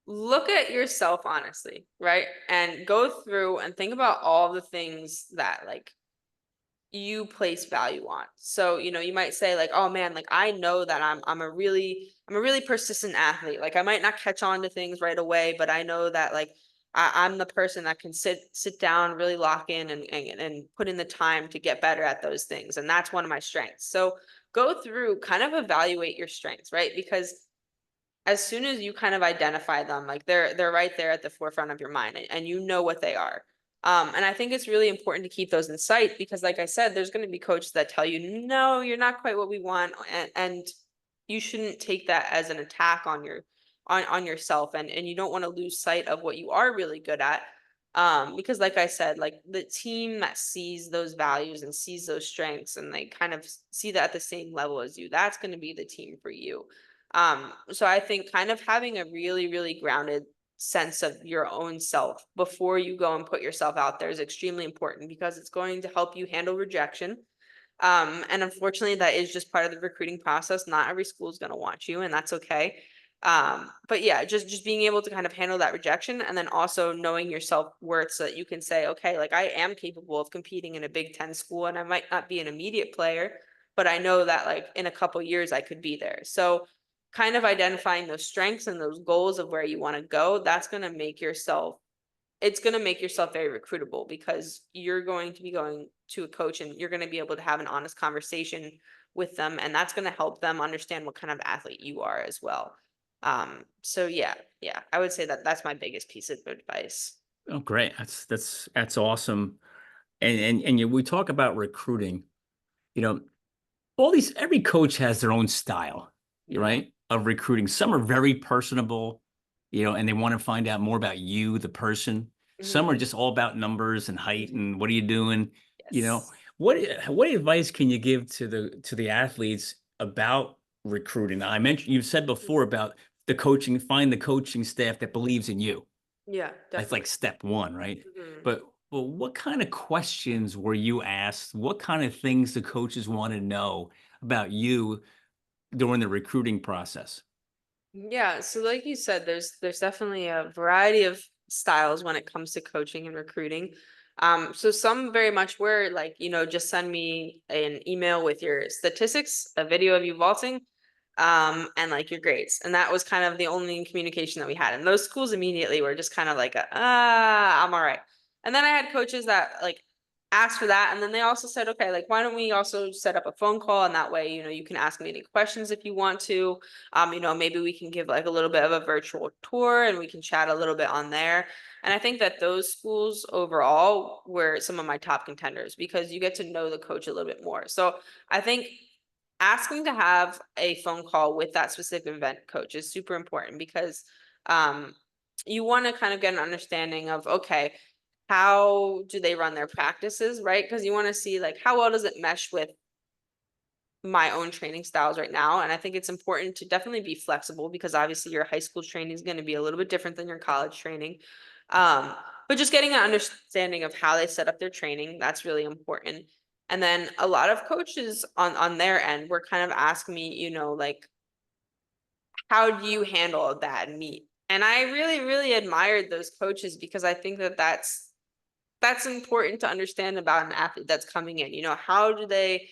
look at yourself honestly, right? And go through and think about all the things that like you place value on. So, you might say like, "Oh man, like I know that I'm a really persistent athlete. Like I might not catch on to things right away, but I know that like I'm the person that can sit down, really lock in and put in the time to get better at those things. And that's one of my strengths." So, go through, kind of evaluate your strengths, right? Because as soon as you kind of identify them, like they're right there at the forefront of your mind and you know what they are. And I think it's really important to keep those in sight because like I said, there's going to be coaches that tell you, no, you're not quite what we want. And you shouldn't take that as an attack on on yourself and you don't want to lose sight of what you are really good at. Because like I said, like the team that sees those values and sees those strengths and they kind of see that at the same level as you, that's going to be the team for you. So I think kind of having a really, really grounded sense of your own self before you go and put yourself out there is extremely important because it's going to help you handle rejection. And unfortunately, that is just part of the recruiting process. Not every school is going to want you, and that's okay. But yeah, just being able to kind of handle that rejection, and then also knowing your self-worth so that you can say, okay, like I am capable of competing in a Big Ten school, and I might not be an immediate player, but I know that like in a couple years I could be there. So kind of identifying those strengths and those goals of where you want to go, that's going to make yourself it's going to make yourself very recruitable because you're going to be going to a coach and you're going to be able to have an honest conversation with them, and that's going to help them understand what kind of athlete you are as well. So yeah, I would say that that's my biggest piece of advice. Oh, great. That's awesome. We talk about recruiting, you know, all these every coach has their own style, Yeah. right? Of recruiting. Some are very personable, and they want to find out more about you, the person. Some are Mhm. just all about numbers and height and what are you doing? You know, Yes. what advice can you give to the athletes about recruiting? Now, I mentioned you've said before about the coaching, find the coaching staff that believes in you. Yeah, That's like definitely. step one, right? Mhm. But what kind of questions were you asked? What kind of things the coaches want to know about you during the recruiting process? Yeah, so like you said, there's definitely a variety of styles when it comes to coaching and recruiting. So some very much were like, just send me an email with your statistics, a video of you vaulting, and like your grades. And that was kind of the only communication that we had. And those schools immediately were just kind of like, I'm all right. And then I had coaches that like asked for that. And then they also said, okay, like, why don't we also set up a phone call? And that way, you can ask me any questions if you want to. Maybe we can give like a little bit of a virtual tour and we can chat a little bit on there. And I think that those schools overall were some of my top contenders because you get to know the coach a little bit more. So I think asking to have a phone call with that specific event coach is super important because um, you want to kind of get an understanding of, okay, how do they run their practices, right? Because you want to see like how well does it mesh with my own training styles right now. And I think it's important to definitely be flexible because obviously your high school training is going to be a little bit different than your college training. Um, but just getting an understanding of how they set up their training, that's really important. And then a lot of coaches on their end were kind of asking me, like, how do you handle that meet? And I really, really admired those coaches because I think that that's important to understand about an athlete that's coming in. How do they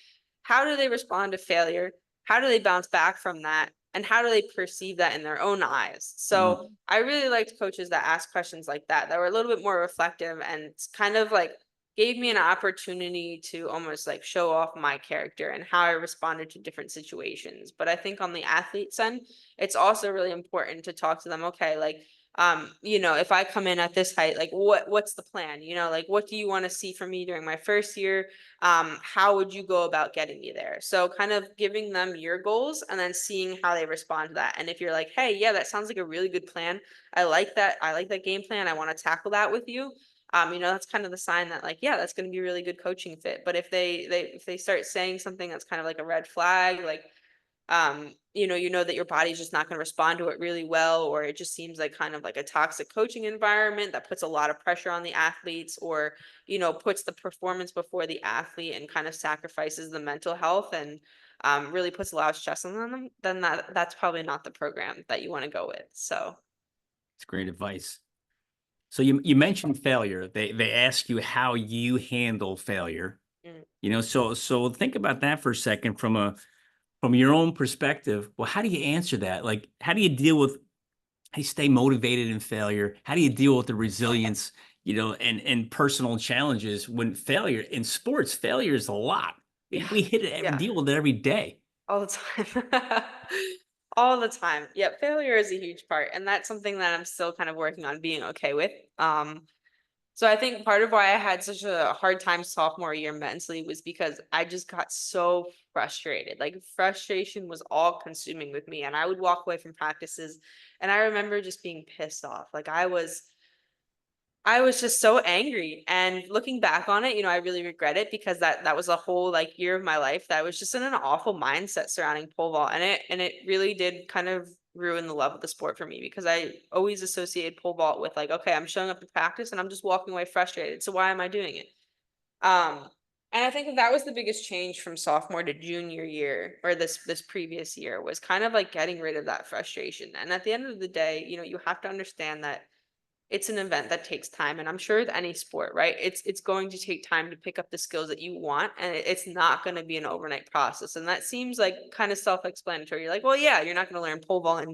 respond to failure? How do they bounce back from that? And how do they perceive that in their own eyes? Mm, So I really liked coaches that asked questions like that were a little bit more reflective and kind of like gave me an opportunity to almost like show off my character and how I responded to different situations. But I think on the athlete's end, it's also really important to talk to them. Okay, like if I come in at this height, like what's the plan? Like what do you want to see from me during my first year? How would you go about getting me there? So kind of giving them your goals and then seeing how they respond to that. And if you're like, hey, yeah, that sounds like a really good plan. I like that game plan. I want to tackle that with you. That's kind of the sign that like, yeah, that's going to be a really good coaching fit. But if they start saying something that's kind of like a red flag, like you know that your body's just not going to respond to it really well, or it just seems like kind of like a toxic coaching environment that puts a lot of pressure on the athletes, or puts the performance before the athlete and kind of sacrifices the mental health and really puts a lot of stress on them, then that's probably not the program that you want to go with. So it's great advice. So you mentioned failure. They ask you how you handle failure. mm, So think about that for a second from your own perspective. Well, how do you answer that? Like, how do you deal with how do you stay motivated in failure? How do you deal with the resilience, and personal challenges when failure in sports, failure is a lot. yeah, We hit it, yeah, deal with it every day. all the time. All the time. Yeah, failure is a huge part, and that's something that I'm still kind of working on being okay with. So I think part of why I had such a hard time sophomore year mentally was because I just got so frustrated. Like frustration was all consuming with me, and I would walk away from practices and I remember just being pissed off. Like I was just so angry. And looking back on it, I really regret it because that was a whole like year of my life that was just in an awful mindset surrounding pole vault. And it really did kind of ruin the love of the sport for me because I always associated pole vault with like, okay, I'm showing up to practice and I'm just walking away frustrated. So why am I doing it? Um, and I think that was the biggest change from sophomore to junior year, or this previous year, was kind of like getting rid of that frustration. And at the end of the day, you have to understand that it's an event that takes time, and I'm sure with any sport, right? It's going to take time to pick up the skills that you want, and it's not going to be an overnight process. And that seems like kind of self-explanatory. You're like, well, yeah, you're not going to learn pole vault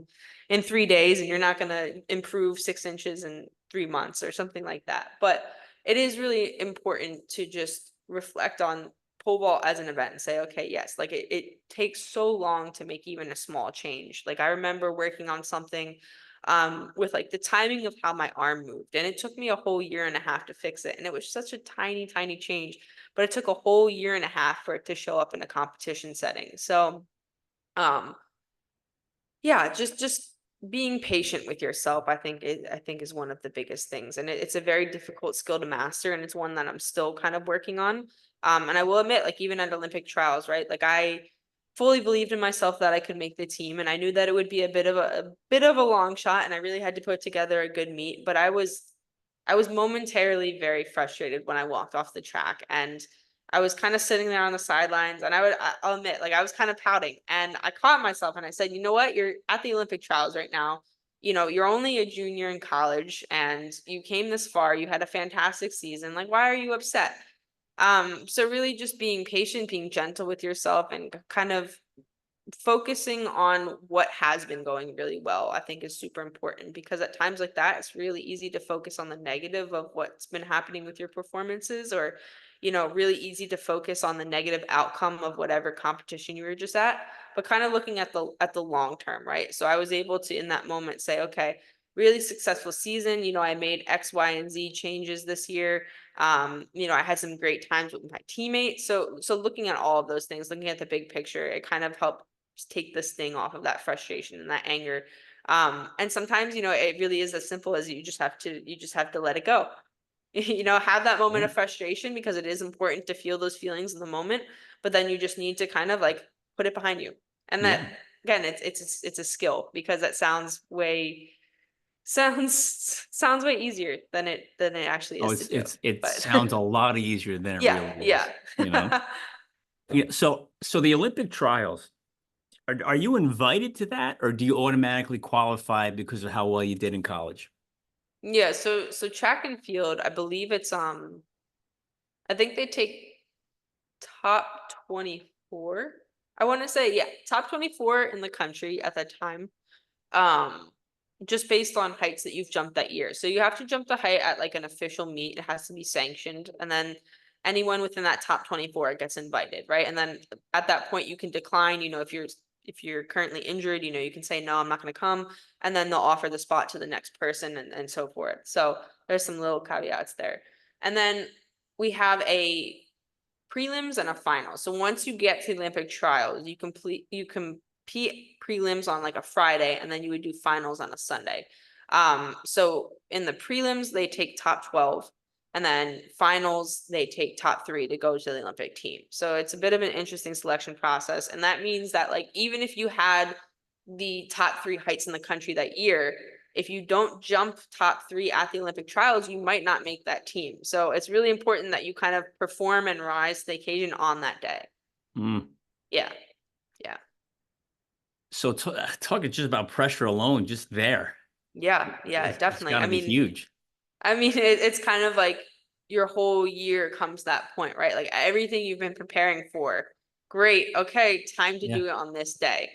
in 3 days, and you're not going to improve 6 inches in 3 months or something like that. But it is really important to just reflect on pole vault as an event and say, okay, yes, like it takes so long to make even a small change. Like I remember working on something with like the timing of how my arm moved. And it took me a whole year and a half to fix it. And it was such a tiny, tiny change, but it took a whole year and a half for it to show up in a competition setting. So, um, yeah, just being patient with yourself, I think is one of the biggest things. And it's a very difficult skill to master, and it's one that I'm still kind of working on. And I will admit, like even at Olympic trials, right? Like I fully believed in myself that I could make the team, and I knew that it would be a bit of a long shot, and I really had to put together a good meet. But I was momentarily very frustrated when I walked off the track, and I was kind of sitting there on the sidelines, and I'll admit, like I was kind of pouting, and I caught myself and I said, you know what? You're at the Olympic trials right now. You're only a junior in college and you came this far. You had a fantastic season. Like, why are you upset? So really just being patient, being gentle with yourself, and kind of focusing on what has been going really well, I think is super important, because at times like that, it's really easy to focus on the negative of what's been happening with your performances, or, really easy to focus on the negative outcome of whatever competition you were just at, but kind of looking at the long term, right? So I was able to in that moment say, okay, really successful season. I made X, Y, and Z changes this year. I had some great times with my teammates. So looking at all of those things, looking at the big picture, it kind of helped just take the sting off of that frustration and that anger. And sometimes, it really is as simple as you just have to let it go. Have that moment Yeah. of frustration, because it is important to feel those feelings in the moment, but then you just need to kind of like put it behind you. And that, Yeah. again, it's a skill, because that sounds way easier than it actually Oh, is to it's do. it's it But sounds a lot easier than it yeah, really yeah. is. Yeah. So the Olympic trials, are you invited to that, or do you automatically qualify because of how well you did in college? Yeah, so track and field, I believe I think they take top 24. I want to say, yeah, top 24 in the country at that time. Um, just based on heights that you've jumped that year. So you have to jump the height at like an official meet. It has to be sanctioned, and then anyone within that top 24 gets invited, right? And then at that point you can decline, if you're currently injured, you can say no, I'm not going to come, and then they'll offer the spot to the next person, and so forth. So there's some little caveats there. And then we have a prelims and a final. So once you get to the Olympic trials, you compete prelims on like a Friday, and then you would do finals on a Sunday. So in the prelims, they take top 12, and then finals, they take top three to go to the Olympic team. So it's a bit of an interesting selection process. And that means that like even if you had the top three heights in the country that year, if you don't jump top three at the Olympic trials, you might not make that team. So it's really important that you kind of perform and rise to the occasion on that day. Mm. Yeah. Yeah. So talking just about pressure alone, just there, Yeah. Yeah. it's Definitely. got I to be mean, huge. I mean, it's kind of like your whole year comes to that point, right? Like everything you've been preparing for. Great. Okay, time to Yeah. do it on this day.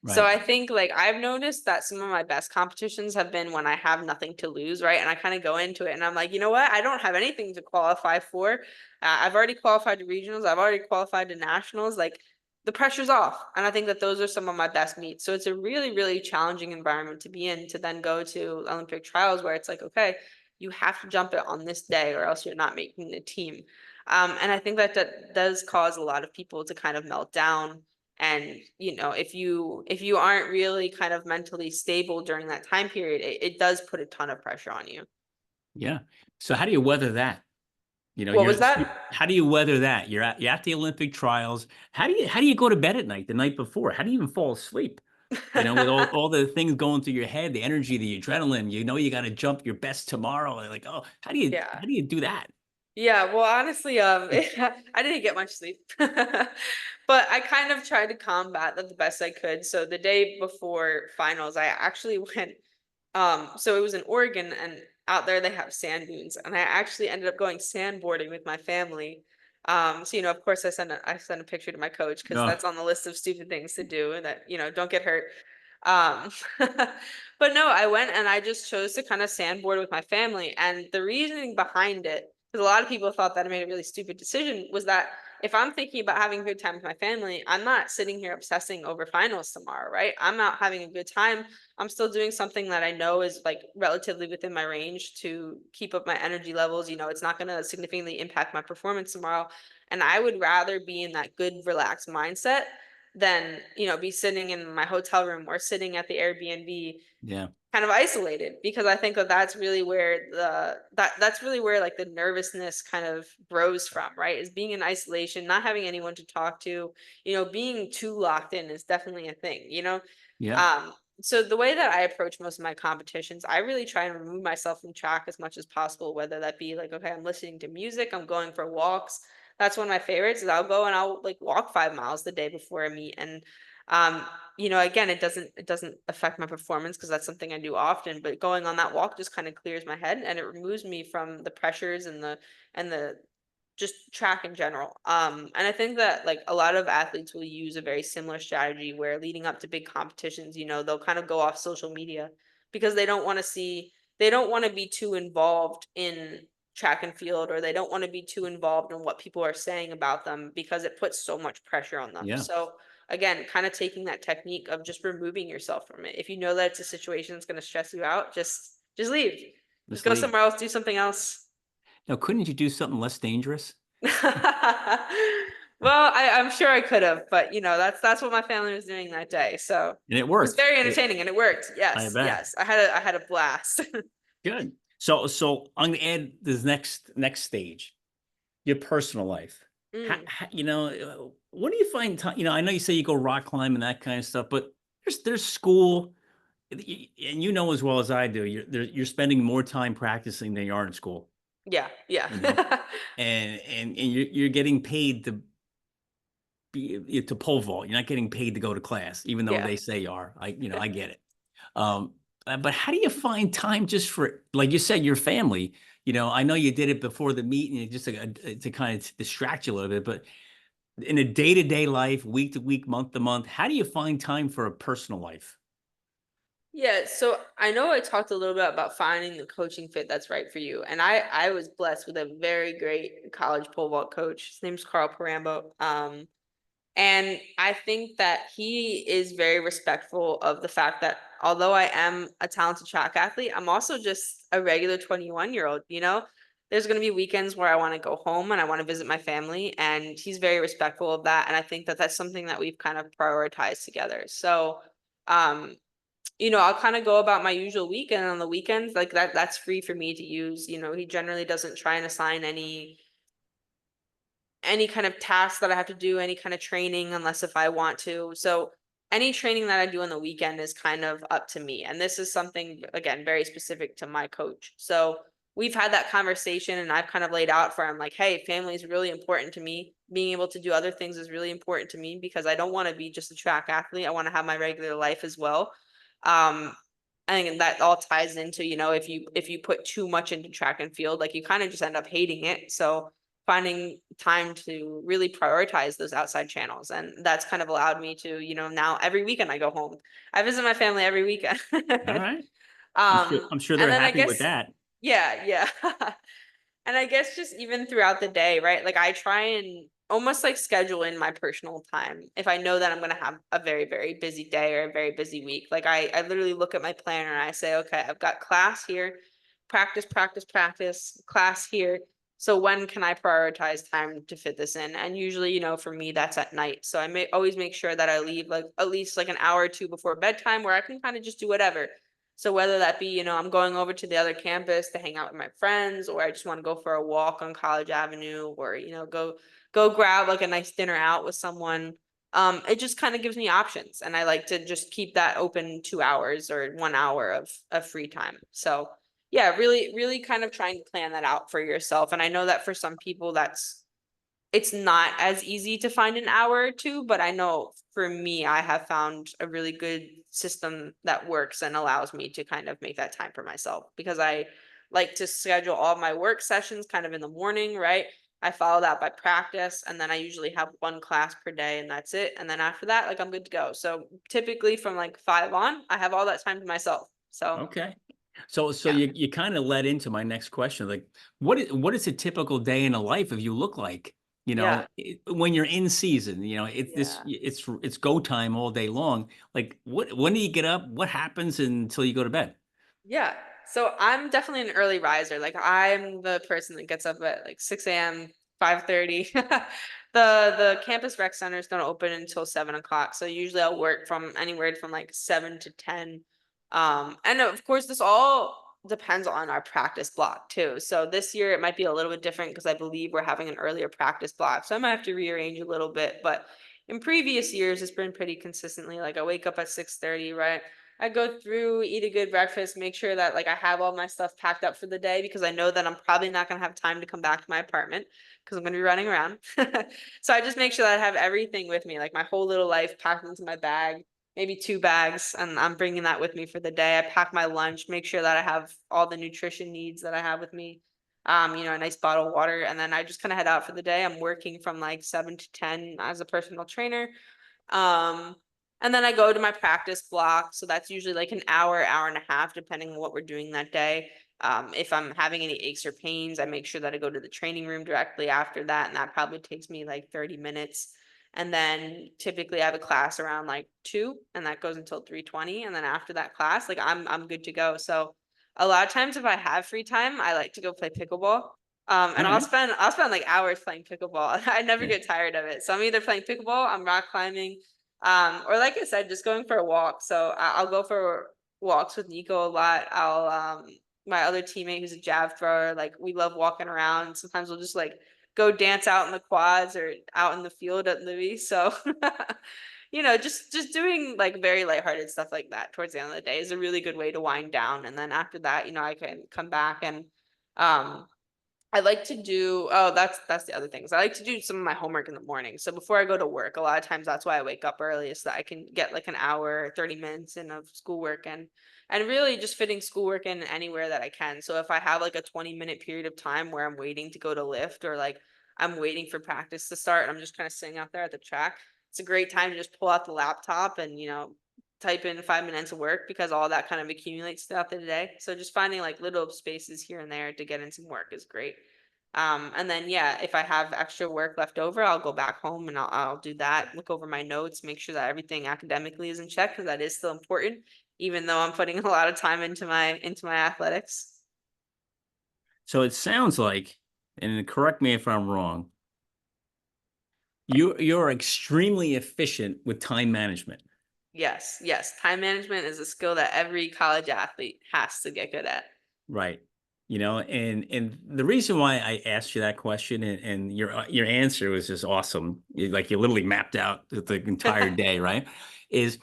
So Right. I think like I've noticed that some of my best competitions have been when I have nothing to lose, right? And I kind of go into it and I'm like, you know what? I don't have anything to qualify for. I've already qualified to regionals. I've already qualified to nationals. Like the pressure's off. And I think that those are some of my best meets. So it's a really, really challenging environment to be in, to then go to Olympic trials where it's like, okay, you have to jump it on this day or else you're not making the team. And I think that does cause a lot of people to kind of melt down. And if you aren't really kind of mentally stable during that time period, it does put a ton of pressure on you. Yeah. So how do you weather that? What was that? How do you weather that? You're at the Olympic trials. How do you go to bed at night the night before? How do you even fall asleep? With all the things going through your head, the energy, the adrenaline, you got to jump your best tomorrow. Like, oh, Yeah. how do you do that? Yeah, well, honestly, I didn't get much sleep, but I kind of tried to combat that the best I could. So the day before finals, I actually went. So it was in Oregon, and out there they have sand dunes, and I actually ended up going sandboarding with my family. So of course, I sent a picture to my coach because No. that's on the list of stupid things to do, and that don't get hurt. Um, but no, I went and I just chose to kind of sandboard with my family. And the reasoning behind it, because a lot of people thought that I made a really stupid decision, was that if I'm thinking about having a good time with my family, I'm not sitting here obsessing over finals tomorrow, right? I'm not having a good time. I'm still doing something that I know is like relatively within my range to keep up my energy levels. It's not going to significantly impact my performance tomorrow. And I would rather be in that good, relaxed mindset than, be sitting in my hotel room or sitting at the Airbnb Yeah. kind of isolated, because I think that that's really where like the nervousness kind of grows from, right? Is being in isolation, not having anyone to talk to, being too locked in is definitely a thing. Yeah. Um, so the way that I approach most of my competitions, I really try and remove myself from track as much as possible, whether that be like, okay, I'm listening to music, I'm going for walks. That's one of my favorites is I'll go and I'll like walk 5 miles the day before a meet. And um, again, it doesn't affect my performance because that's something I do often, but going on that walk just kind of clears my head and it removes me from the pressures and the just track in general. And I think that like a lot of athletes will use a very similar strategy where leading up to big competitions, they'll kind of go off social media because they don't want to be too involved in track and field, or they don't want to be too involved in what people are saying about them because it puts so much pressure on them. Yeah. So again, kind of taking that technique of just removing yourself from it. If you know that it's a situation that's going to stress you out, just leave. Just Just go leave. somewhere else, do something else. Now, couldn't you do something less dangerous? Well, I'm sure I could have, but that's what my family was doing that day. So And it it was worked. very entertaining and it worked. I Yes, bet. yes. I had a blast. Good. So I'm gonna add this next stage, your personal life. Mm, What do you find time? I know you say you go rock climbing that kind of stuff, but there's school, and as well as I do, you're spending more time practicing than you are in school. yeah, yeah. You know, and you're getting paid to pole vault. You're not getting paid to go to class, even though Yeah. they say you are. I get it. Um, but how do you find time just for, like you said, your family? I know you did it before the meet and just to kind of distract you a little bit, but in a day-to-day life, week to week, month to month, how do you find time for a personal life? Yeah, so I know I talked a little bit about finding the coaching fit that's right for you. And I was blessed with a very great college pole vault coach. His name's Carl Parambo. And I think that he is very respectful of the fact that although I am a talented track athlete, I'm also just a regular 21-year-old. There's going to be weekends where I want to go home and I want to visit my family, and he's very respectful of that. And I think that that's something that we've kind of prioritized together. So, um, I'll kind of go about my usual week, and on the weekends, like that's free for me to use. He generally doesn't try and assign any kind of task that I have to do, any kind of training, unless if I want to. So any training that I do on the weekend is kind of up to me. And this is something, again, very specific to my coach. So we've had that conversation and I've kind of laid out for him like, hey, family is really important to me. Being able to do other things is really important to me because I don't want to be just a track athlete. I want to have my regular life as well. Um, I think that all ties into, if you put too much into track and field, like you kind of just end up hating it. So finding time to really prioritize those outside channels. And that's kind of allowed me to, now every weekend I go home. I visit my family every weekend. All right. I'm sure, Um, I'm sure and they're then I happy with guess, that. yeah, yeah. And I guess just even throughout the day, right? Like I try and almost like schedule in my personal time. If I know that I'm going to have a very, very busy day or a very busy week, like I literally look at my planner and I say, okay, I've got class here, practice, practice, practice, class here. So when can I prioritize time to fit this in? And usually, for me, that's at night. So I may always make sure that I leave like at least like an hour or two before bedtime where I can kind of just do whatever. So whether that be, I'm going over to the other campus to hang out with my friends, or I just want to go for a walk on College Avenue, or, go grab like a nice dinner out with someone. It just kind of gives me options, and I like to just keep that open 2 hours or 1 hour of free time. So yeah, really, really kind of trying to plan that out for yourself. And I know that for some people it's not as easy to find an hour or two, but I know for me, I have found a really good system that works and allows me to kind of make that time for myself, because I like to schedule all my work sessions kind of in the morning, right? I follow that by practice, and then I usually have one class per day, and that's it. And then after that, like, I'm good to go. So typically from like 5 on, I have all that time to myself. So Okay. So yeah. you kind of led into my next question. Like, what is a typical day in a life of you look like? Yeah. When you're in season, Yeah. it's go time all day long. Like, when do you get up? What happens until you go to bed? Yeah. So I'm definitely an early riser. Like, I'm the person that gets up at like 6 a.m., 5:30. The campus rec centers don't open until 7 o'clock. So usually I'll work from anywhere from like 7 to 10. And of course this all depends on our practice block too. So this year it might be a little bit different because I believe we're having an earlier practice block. So I might have to rearrange a little bit. But in previous years it's been pretty consistently. Like, I wake up at 6:30, right? I go through, eat a good breakfast, make sure that like I have all my stuff packed up for the day, because I know that I'm probably not gonna have time to come back to my apartment because I'm gonna be running around. So I just make sure that I have everything with me, like my whole little life packed into my bag, maybe 2 bags, and I'm bringing that with me for the day. I pack my lunch, make sure that I have all the nutrition needs that I have with me. A nice bottle of water, and then I just kind of head out for the day. I'm working from like 7 to 10 as a personal trainer. Um, and then I go to my practice block. So that's usually like an hour, hour and a half, depending on what we're doing that day. If I'm having any aches or pains, I make sure that I go to the training room directly after that. And that probably takes me like 30 minutes. And then typically I have a class around like 2, and that goes until 3:20. And then after that class, like, I'm good to go. So a lot of times if I have free time, I like to go play pickleball. All And I'll right. spend I'll spend like hours playing pickleball. I never Yeah. get tired of it. So I'm either playing pickleball, I'm rock climbing, or like I said, just going for a walk. So I'll go for walks with Nico a lot. My other teammate who's a jav thrower, like, we love walking around. Sometimes we'll just like go dance out in the quads or out in the field at Louis. So just doing like very lighthearted stuff like that towards the end of the day is a really good way to wind down. And then after that, I can come back and um I like to do that's the other things. I like to do some of my homework in the morning. So before I go to work, a lot of times that's why I wake up early, so that I can get like an hour, 30 minutes in of schoolwork, and really just fitting schoolwork in anywhere that I can. So if I have like a 20-minute period of time where I'm waiting to go to lift, or like I'm waiting for practice to start and I'm just kind of sitting out there at the track, it's a great time to just pull out the laptop and, type in 5 minutes of work, because all that kind of accumulates throughout the day. So just finding like little spaces here and there to get in some work is great. And then yeah, if I have extra work left over, I'll go back home and I'll do that, look over my notes, make sure that everything academically is in check, because that is still important, even though I'm putting a lot of time into my athletics. So it sounds like, and correct me if I'm wrong, you're extremely efficient with time management. Yes, yes. Time management is a skill that every college athlete has to get good at. Right. And the reason why I asked you that question, and your answer was just awesome. Like, you literally mapped out the entire day, right? Is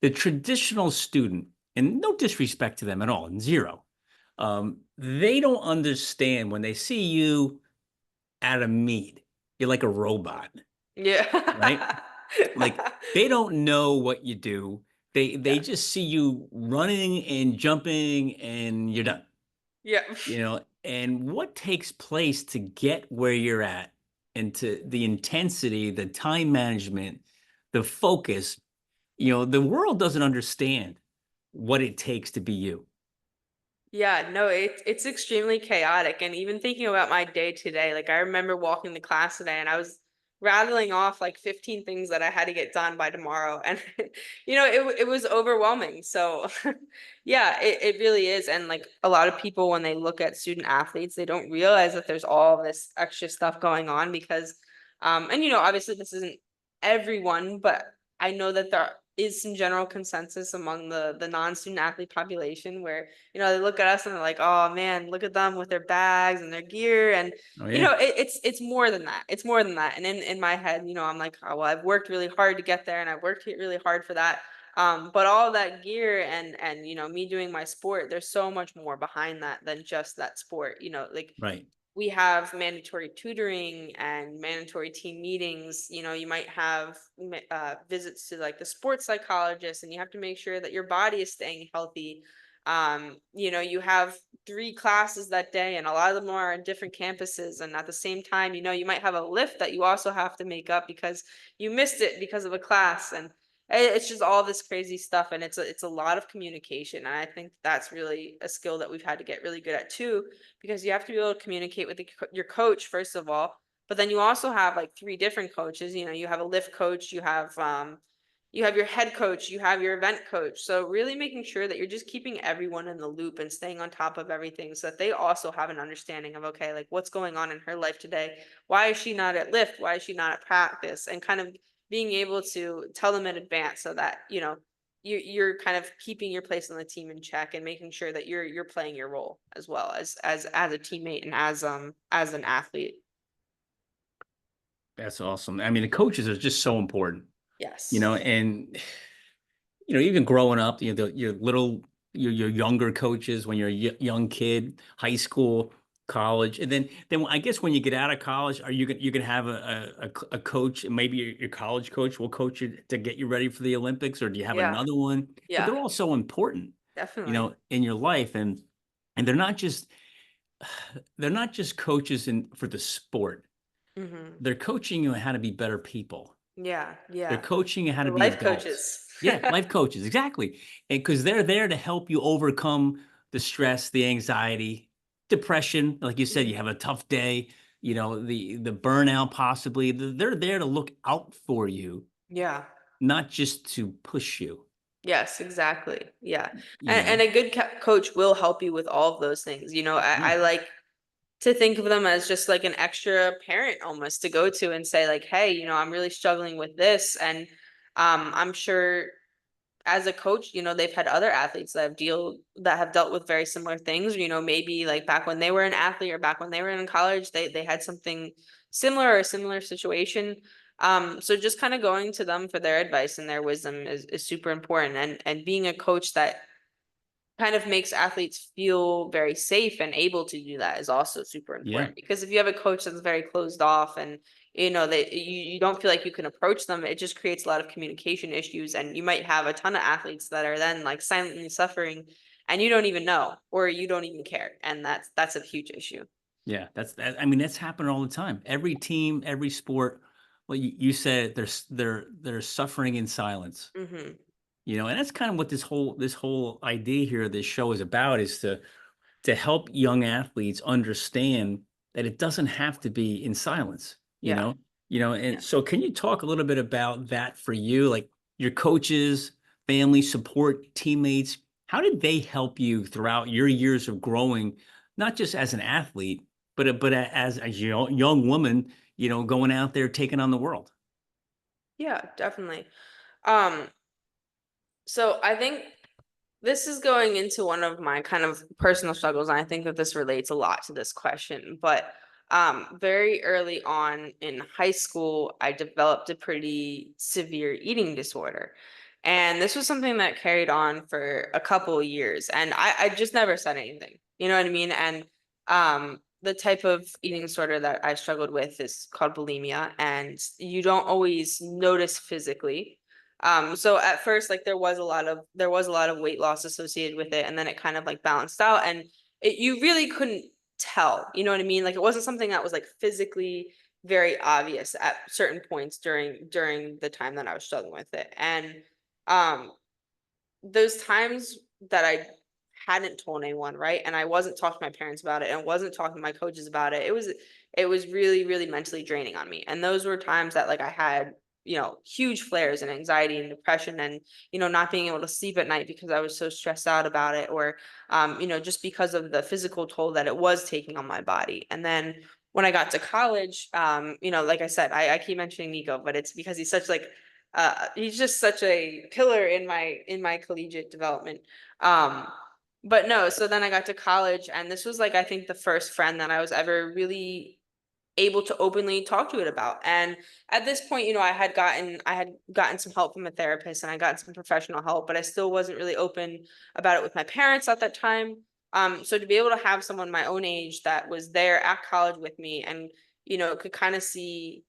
the traditional student, and no disrespect to them at all, zero. They don't understand when they see you at a meet, you're like a robot, right? Yeah. Like, they don't know what you do. They Yeah. just see you running and jumping and you're done. Yeah. And what takes place to get where you're at, and to the intensity, the time management, the focus. The world doesn't understand what it takes to be you. Yeah, no, it's extremely chaotic. And even thinking about my day today, like, I remember walking to class today and I was rattling off like 15 things that I had to get done by tomorrow. And it was overwhelming. So yeah, it really is. And like, a lot of people, when they look at student athletes, they don't realize that there's all this extra stuff going on, because and obviously this isn't everyone, but I know that is some general consensus among the non-student athlete population where, they look at us and they're like, oh man, look at them with their bags and their gear. And, Oh yeah. it's more than that. It's more than that. And in my head, I'm like, oh, well, I've worked really hard to get there and I've worked really hard for that. But all that gear and me doing my sport, there's so much more behind that than just that sport. Like Right. we have mandatory tutoring and mandatory team meetings. You might have visits to like the sports psychologist, and you have to make sure that your body is staying healthy. You have 3 classes that day, and a lot of them are on different campuses. And at the same time, you might have a lift that you also have to make up because you missed it because of a class. And it's just all this crazy stuff, and it's a lot of communication. And I think that's really a skill that we've had to get really good at too, because you have to be able to communicate with your coach first of all, but then you also have like 3 different coaches. You have a lift coach, you have your head coach, you have your event coach. So really making sure that you're just keeping everyone in the loop and staying on top of everything so that they also have an understanding of, okay, like what's going on in her life today? Why is she not at lift? Why is she not at practice? And kind of being able to tell them in advance so that, you're kind of keeping your place on the team in check and making sure that you're playing your role as well as a teammate and as an athlete. That's awesome. I mean, the coaches are just so important, Yes. and even growing up, your younger coaches when you're a young kid, high school, college, and then I guess when you get out of college, are you gonna have a coach, and maybe your college coach will coach you to get you ready for the Olympics, or do you have Yeah. another one? But Yeah. they're all so important, Definitely. in your life, and they're not just coaches for the sport. Hmm. They're coaching you how to be better people. Yeah. They're Yeah. coaching you how to The be life adults. coaches. Yeah, life coaches, exactly. And because they're there to help you overcome the stress, the anxiety, depression. Like you said, you Mhm. have a tough day, the burnout possibly. They're there to look out for you, Yeah. not just to push you, Yes, exactly. Yeah. you And know. a good coach will help you with all of those things. I Yeah. like to think of them as just like an extra parent almost to go to and say like, hey, I'm really struggling with this. And I'm sure as a coach, they've had other athletes that have dealt with very similar things. Maybe like back when they were an athlete or back when they were in college, they had something similar or a similar situation. So just kind of going to them for their advice and their wisdom is super important. And being a coach that kind of makes athletes feel very safe and able to do that is also super Yeah. important, because if you have a coach that's very closed off and that you don't feel like you can approach them, it just creates a lot of communication issues, and you might have a ton of athletes that are then like silently suffering and you don't even know or you don't even care, and that's a huge issue. Yeah. I mean, that's happening all the time. Every team, every sport. Well, you said they're suffering in silence. Hmm. And that's kind of what this whole idea here, this show is about, is to help young athletes understand that it doesn't have to be in silence, Yeah. and Yeah. so can you talk a little bit about that for you, like your coaches, family support, teammates, how did they help you throughout your years of growing, not just as an athlete, as a young woman, going out there taking on the world? Yeah, definitely. um so I think this is going into one of my kind of personal struggles, and I think that this relates a lot to this question. But very early on in high school, I developed a pretty severe eating disorder. And this was something that carried on for a couple of years. And I just never said anything. You know what I mean? And the type of eating disorder that I struggled with is called bulimia, and you don't always notice physically. So at first, like there was a lot of weight loss associated with it, and then it kind of like balanced out, and you really couldn't tell, you know what I mean? Like it wasn't something that was like physically very obvious at certain points during the time that I was struggling with it. And um those times that I hadn't told anyone, right? And I wasn't talking to my parents about it and wasn't talking to my coaches about it. It was really, really mentally draining on me. And those were times that like I had, huge flares and anxiety and depression and, not being able to sleep at night because I was so stressed out about it, or just because of the physical toll that it was taking on my body. And then when I got to college, like I said, I keep mentioning Nico, but it's because he's such like He's just such a pillar in my collegiate development. Um, but no, so then I got to college, and this was like I think the first friend that I was ever really able to openly talk to it about. And at this point, I had gotten some help from a therapist, and I got some professional help, but I still wasn't really open about it with my parents at that time. So to be able to have someone my own age that was there at college with me and, could kind of see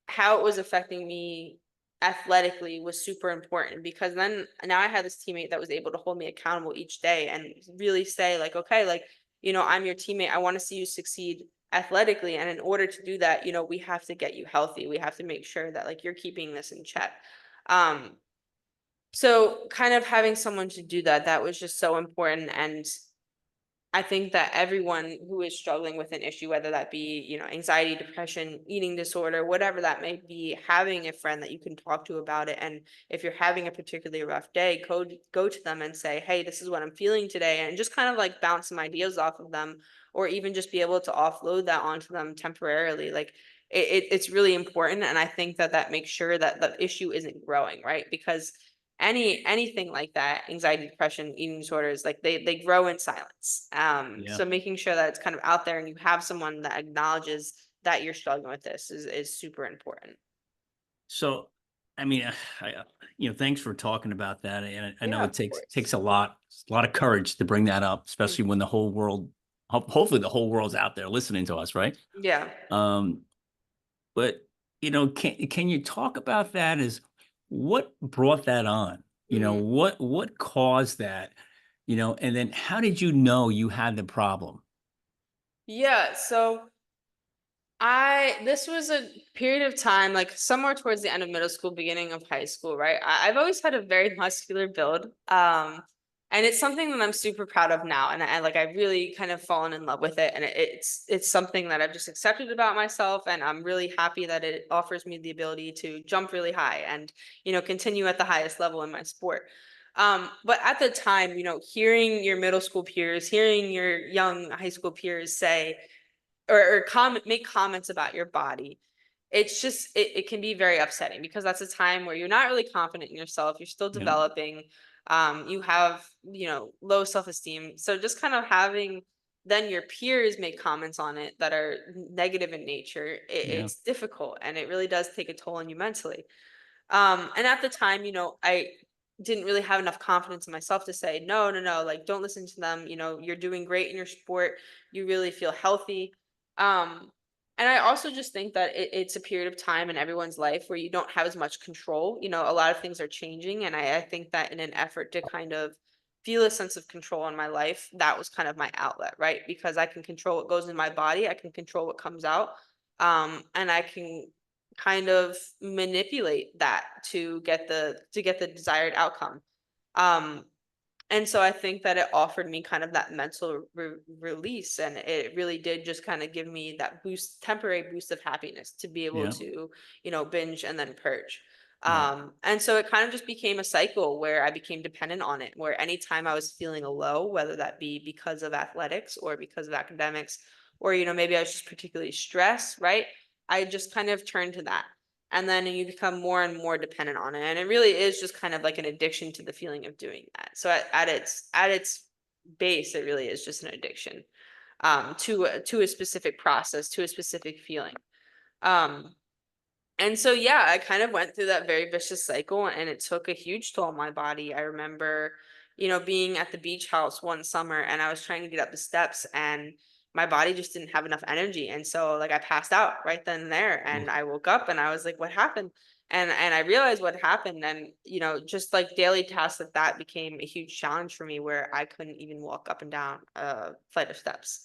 how it was affecting me athletically was super important, because then now I had this teammate that was able to hold me accountable each day and really say like, okay, like, I'm your teammate. I want to see you succeed athletically. And in order to do that, we have to get you healthy. We have to make sure that like you're keeping this in check. Um, so kind of having someone to do that, that was just so important. And I think that everyone who is struggling with an issue, whether that be, anxiety, depression, eating disorder, whatever that may be, having a friend that you can talk to about it. And if you're having a particularly rough day, go to them and say, hey, this is what I'm feeling today. And just kind of like bounce some ideas off of them, or even just be able to offload that onto them temporarily. Like it's really important. And I think that that makes sure that the issue isn't growing, right? Because anything like that, anxiety, depression, eating disorders, like they grow in silence. Yeah. So making sure that it's kind of out there and you have someone that acknowledges that you're struggling with this is super important. So, I mean, thanks for talking about that. And I know Yeah, it of takes course. a lot of courage to bring that up, Mm. especially when the whole world, hopefully the whole world's out there listening to us, right? Yeah. Um, but can you talk about that? As what brought that on? Mm. What caused that? And then how did you know you had the problem? Yeah. So this was a period of time, like somewhere towards the end of middle school, beginning of high school, right? I've always had a very muscular build. And it's something that I'm super proud of now. And I've really kind of fallen in love with it. And it's something that I've just accepted about myself. And I'm really happy that it offers me the ability to jump really high and, continue at the highest level in my sport. But at the time, hearing your middle school peers, hearing your young high school peers say, or comment make comments about your body, it's just it can be very upsetting, because that's a time where you're not really confident in yourself, you're still Yeah, developing, you have, low self-esteem. So just kind of having then your peers make comments on it that are negative in nature, yeah, it's difficult, and it really does take a toll on you mentally. And at the time, I didn't really have enough confidence in myself to say, no, no, no, like don't listen to them. You're doing great in your sport. You really feel healthy. Um, and I also just think that it's a period of time in everyone's life where you don't have as much control. A lot of things are changing. And I think that in an effort to kind of feel a sense of control in my life, that was kind of my outlet, right? Because I can control what goes in my body, I can control what comes out. And I can kind of manipulate that to get the desired outcome. Um, and so I think that it offered me kind of that mental release, and it really did just kind of give me that temporary boost of happiness to be able yeah, to, binge and then purge. right, And so it kind of just became a cycle where I became dependent on it, where anytime I was feeling a low, whether that be because of athletics or because of academics, or, maybe I was just particularly stressed, right? I just kind of turned to that. And then you become more and more dependent on it, and it really is just kind of like an addiction to the feeling of doing that. So at its base, it really is just an addiction, to a specific process, to a specific feeling. um and so, yeah, I kind of went through that very vicious cycle, and it took a huge toll on my body. I remember, being at the beach house one summer, and I was trying to get up the steps, and my body just didn't have enough energy. And so like I passed out right then and there, and oof, I woke up and I was like, what happened? And I realized what happened. And, just like daily tasks like that became a huge challenge for me, where I couldn't even walk up and down a flight of steps.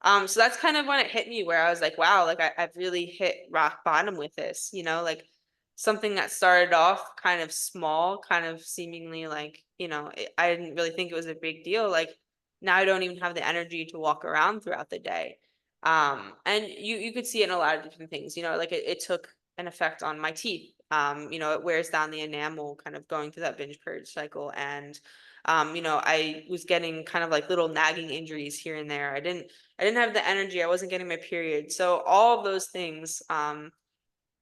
So that's kind of when it hit me, where I was like, wow, like I've really hit rock bottom with this, like something that started off kind of small, kind of seemingly like, I didn't really think it was a big deal. Like now I don't even have the energy to walk around throughout the day. And you could see it in a lot of different things, like it took an effect on my teeth. It wears down the enamel, kind of going through that binge purge cycle. And I was getting kind of like little nagging injuries here and there. I didn't have the energy. I wasn't getting my period. So all of those things,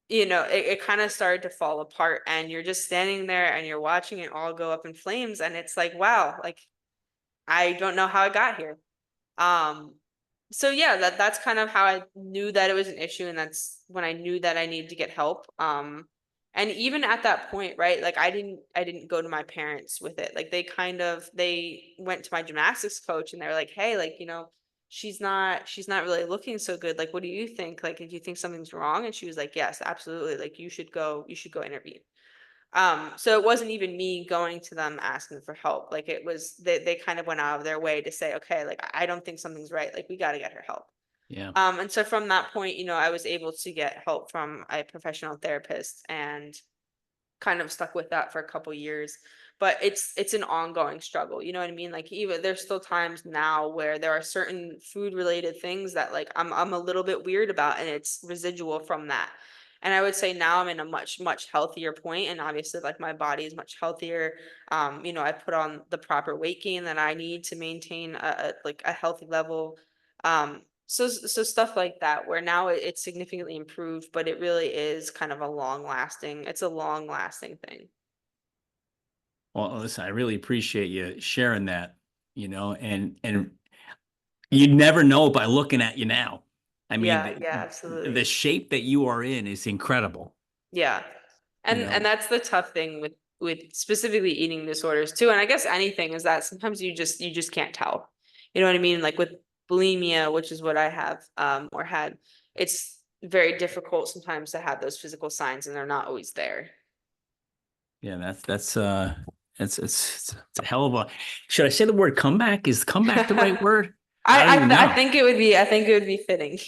it kind of started to fall apart, and you're just standing there and you're watching it all go up in flames, and it's like, wow, like I don't know how I got here. Um, so yeah, that's kind of how I knew that it was an issue, and that's when I knew that I needed to get help. And even at that point, right, like I didn't go to my parents with it. Like they went to my gymnastics coach and they were like, "Hey, like, she's not really looking so good. Like, what do you think? Like, do you think something's wrong?" And she was like, "Yes, absolutely. Like, you should go intervene." So it wasn't even me going to them asking for help. Like it was they kind of went out of their way to say, okay, like I don't think something's right. Like we got to get her help. Yeah. And so from that point, I was able to get help from a professional therapist and kind of stuck with that for a couple years. But it's an ongoing struggle, you know what I mean? Like even there's still times now where there are certain food related things that like I'm a little bit weird about, and it's residual from that. And I would say now I'm in a much healthier point, and obviously like my body is much healthier. I put on the proper weight gain that I need to maintain like a healthy level. So stuff like that, where now it's significantly improved, but it really is kind of it's a long lasting thing. Well, listen, I really appreciate you sharing that, and you never know by looking at you now. I mean, Yeah, yeah, the absolutely. shape that you are in is incredible, Yeah. you And know. that's the tough thing with specifically eating disorders too. And I guess anything is that sometimes you just can't tell. You know what I mean? Like with bulimia, which is what I have or had, it's very difficult sometimes to have those physical signs and they're not always there. Yeah, it's a hell of a. Should I say the word comeback? Is comeback the right word? I don't even I know. think it would be fitting.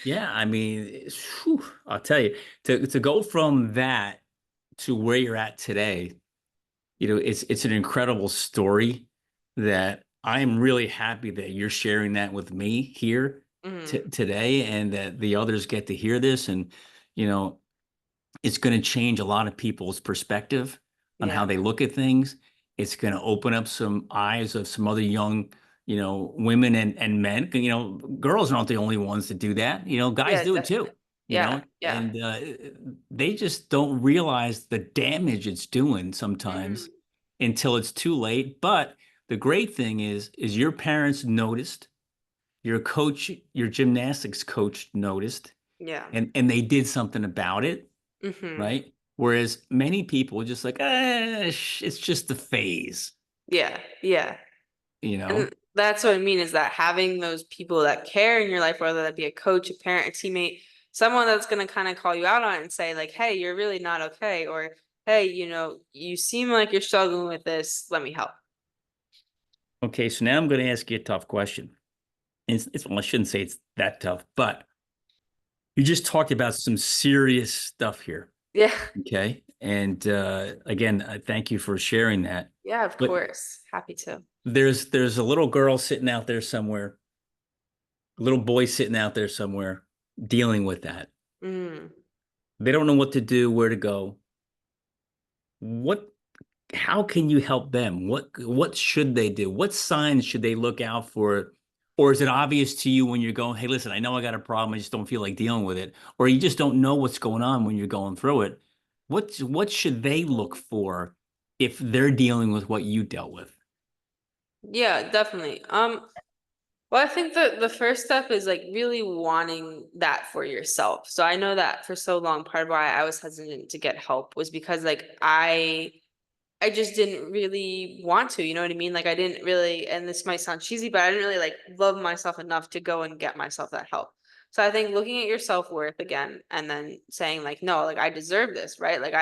Yeah, I mean, whew, I'll tell you, to go from that to where you're at today, it's an incredible story that I'm really happy that you're sharing that with me here Mhm. today, and that the others get to hear this, and you know, it's going to change a lot of people's perspective on how Yeah. they look at things. It's going to open up some eyes of some other young, women and men. Girls aren't the only ones to do that. Guys Yeah, do it too. definitely. Yeah, yeah. And they just don't realize the damage it's doing sometimes Mhm. until it's too late. But the great thing is your parents noticed, your coach, your gymnastics coach noticed, Yeah. and they did something about it, Mhm. right? Whereas many people are just like, it's just a phase, Yeah, yeah. you And know? that's what I mean is that having those people that care in your life, whether that be a coach, a parent, a teammate, someone that's going to kind of call you out on it and say, like, hey, you're really not okay. Or, hey, you seem like you're struggling with this. Let me help. Okay, so now I'm going to ask you a tough question. Well, I shouldn't say it's that tough, but you just talked about some serious stuff here. Yeah. Okay. And again, I thank you for sharing that. Yeah, of But course. Happy to. there's a little girl sitting out there somewhere, a little boy sitting out there somewhere dealing with that. Mm. They don't know what to do, where to go. What How can you help them? What should they do? What signs should they look out for? Or is it obvious to you when you're going, hey, listen, I know I got a problem, I just don't feel like dealing with it, or you just don't know what's going on when you're going through it? What should they look for if they're dealing with what you dealt with? Yeah, definitely. Well, I think the first step is like really wanting that for yourself. So I know that for so long, part of why I was hesitant to get help was because like I just didn't really want to, you know what I mean? Like I didn't really, and this might sound cheesy, but I didn't really like love myself enough to go and get myself that help. So I think looking at your self-worth again and then saying like, no, like I deserve this, right? Like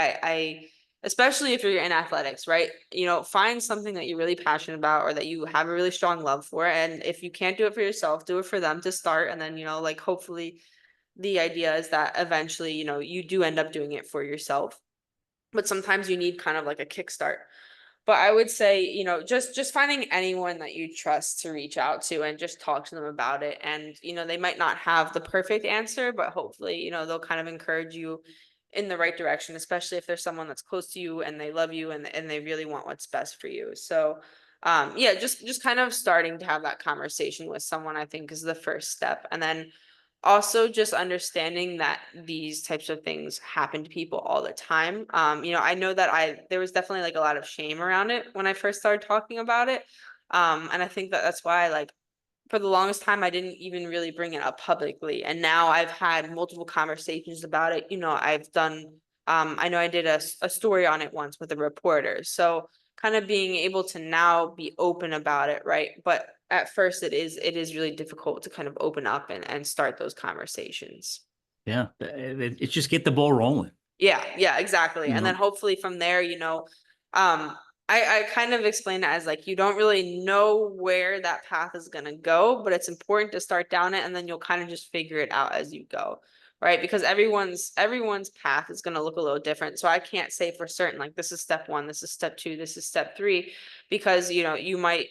especially if you're in athletics, right? Find something that you're really passionate about or that you have a really strong love for. And if you can't do it for yourself, do it for them to start. And then, like hopefully the idea is that eventually, you do end up doing it for yourself, but sometimes you need kind of like a kickstart. But I would say, just finding anyone that you trust to reach out to and just talk to them about it. And, they might not have the perfect answer, but hopefully, they'll kind of encourage you in the right direction, especially if there's someone that's close to you and they love you and they really want what's best for you. So yeah, just kind of starting to have that conversation with someone, I think is the first step. And then also just understanding that these types of things happen to people all the time. I know that there was definitely like a lot of shame around it when I first started talking about it. And I think that that's why like for the longest time I didn't even really bring it up publicly. And now I've had multiple conversations about it. I've done I know I did a story on it once with a reporter. So kind of being able to now be open about it, right? But at first it is really difficult to kind of open up and start those conversations. Yeah, it's just get the ball rolling, Yeah, exactly. you And then know. hopefully from there, I kind of explain it as like you don't really know where that path is gonna go, but it's important to start down it and then you'll kind of just figure it out as you go. Right? Because everyone's path is gonna look a little different. So I can't say for certain, like this is step one, this is step two, this is step three, because you might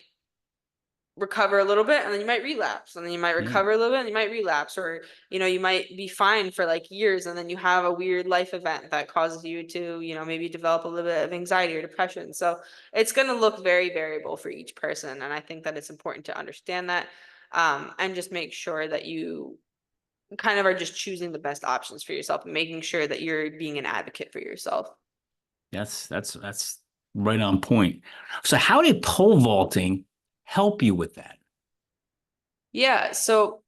recover a little bit and then you might relapse and then you might Yeah, recover a little bit and you might relapse or you might be fine for like years and then you have a weird life event that causes you to maybe develop a little bit of anxiety or depression. So it's going to look very variable for each person, and I think that it's important to understand that, and just make sure that you kind of are just choosing the best options for yourself and making sure that you're being an advocate for yourself. that's right on point. So how did pole vaulting help you with that? Yeah, so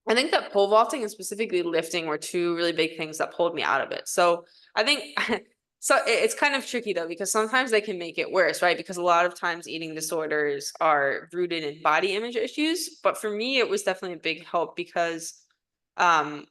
I think that pole vaulting and specifically lifting were two really big things that pulled me out of it. So I think it's kind of tricky though, because sometimes they can make it worse, right? Because a lot of times eating disorders are rooted in body image issues. But for me, it was definitely a big help because um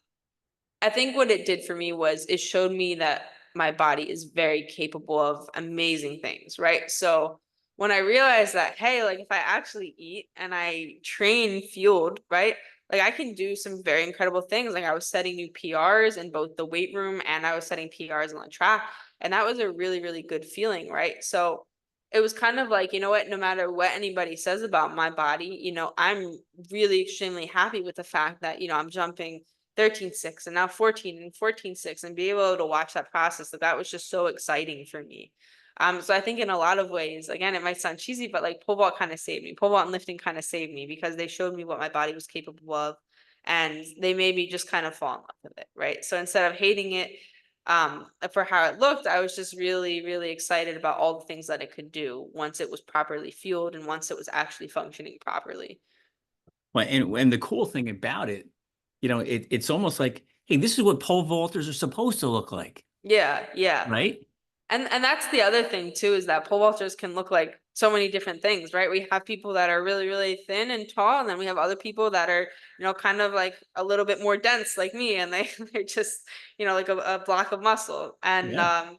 I think what it did for me was it showed me that my body is very capable of amazing things, right? So when I realized that, hey, like if I actually eat and I train fueled, right? Like I can do some very incredible things. Like I was setting new PRs in both the weight room and I was setting PRs on the track. And that was a really, really good feeling, right? So it was kind of like, you know what, no matter what anybody says about my body, I'm really extremely happy with the fact that, I'm jumping 13.6 and now 14 and 14.6 and be able to watch that process. That was just so exciting for me. So I think in a lot of ways, again, it might sound cheesy, but like pole vault kind of saved me. Pole vault and lifting kind of saved me because they showed me what my body was capable of, and they made me just kind of fall in love with it, right? So instead of hating it for how it looked, I was just really, really excited about all the things that it could do once it was properly fueled and once it was actually functioning properly. Well, and the cool thing about it, it's almost like, hey, this is what pole vaulters are supposed to look like, Yeah. right? And that's the other thing too, is that pole vaulters can look like so many different things, right? We have people that are really, really thin and tall, and then we have other people that are, kind of like a little bit more dense like me, and they're just, like a block of muscle. And Yeah,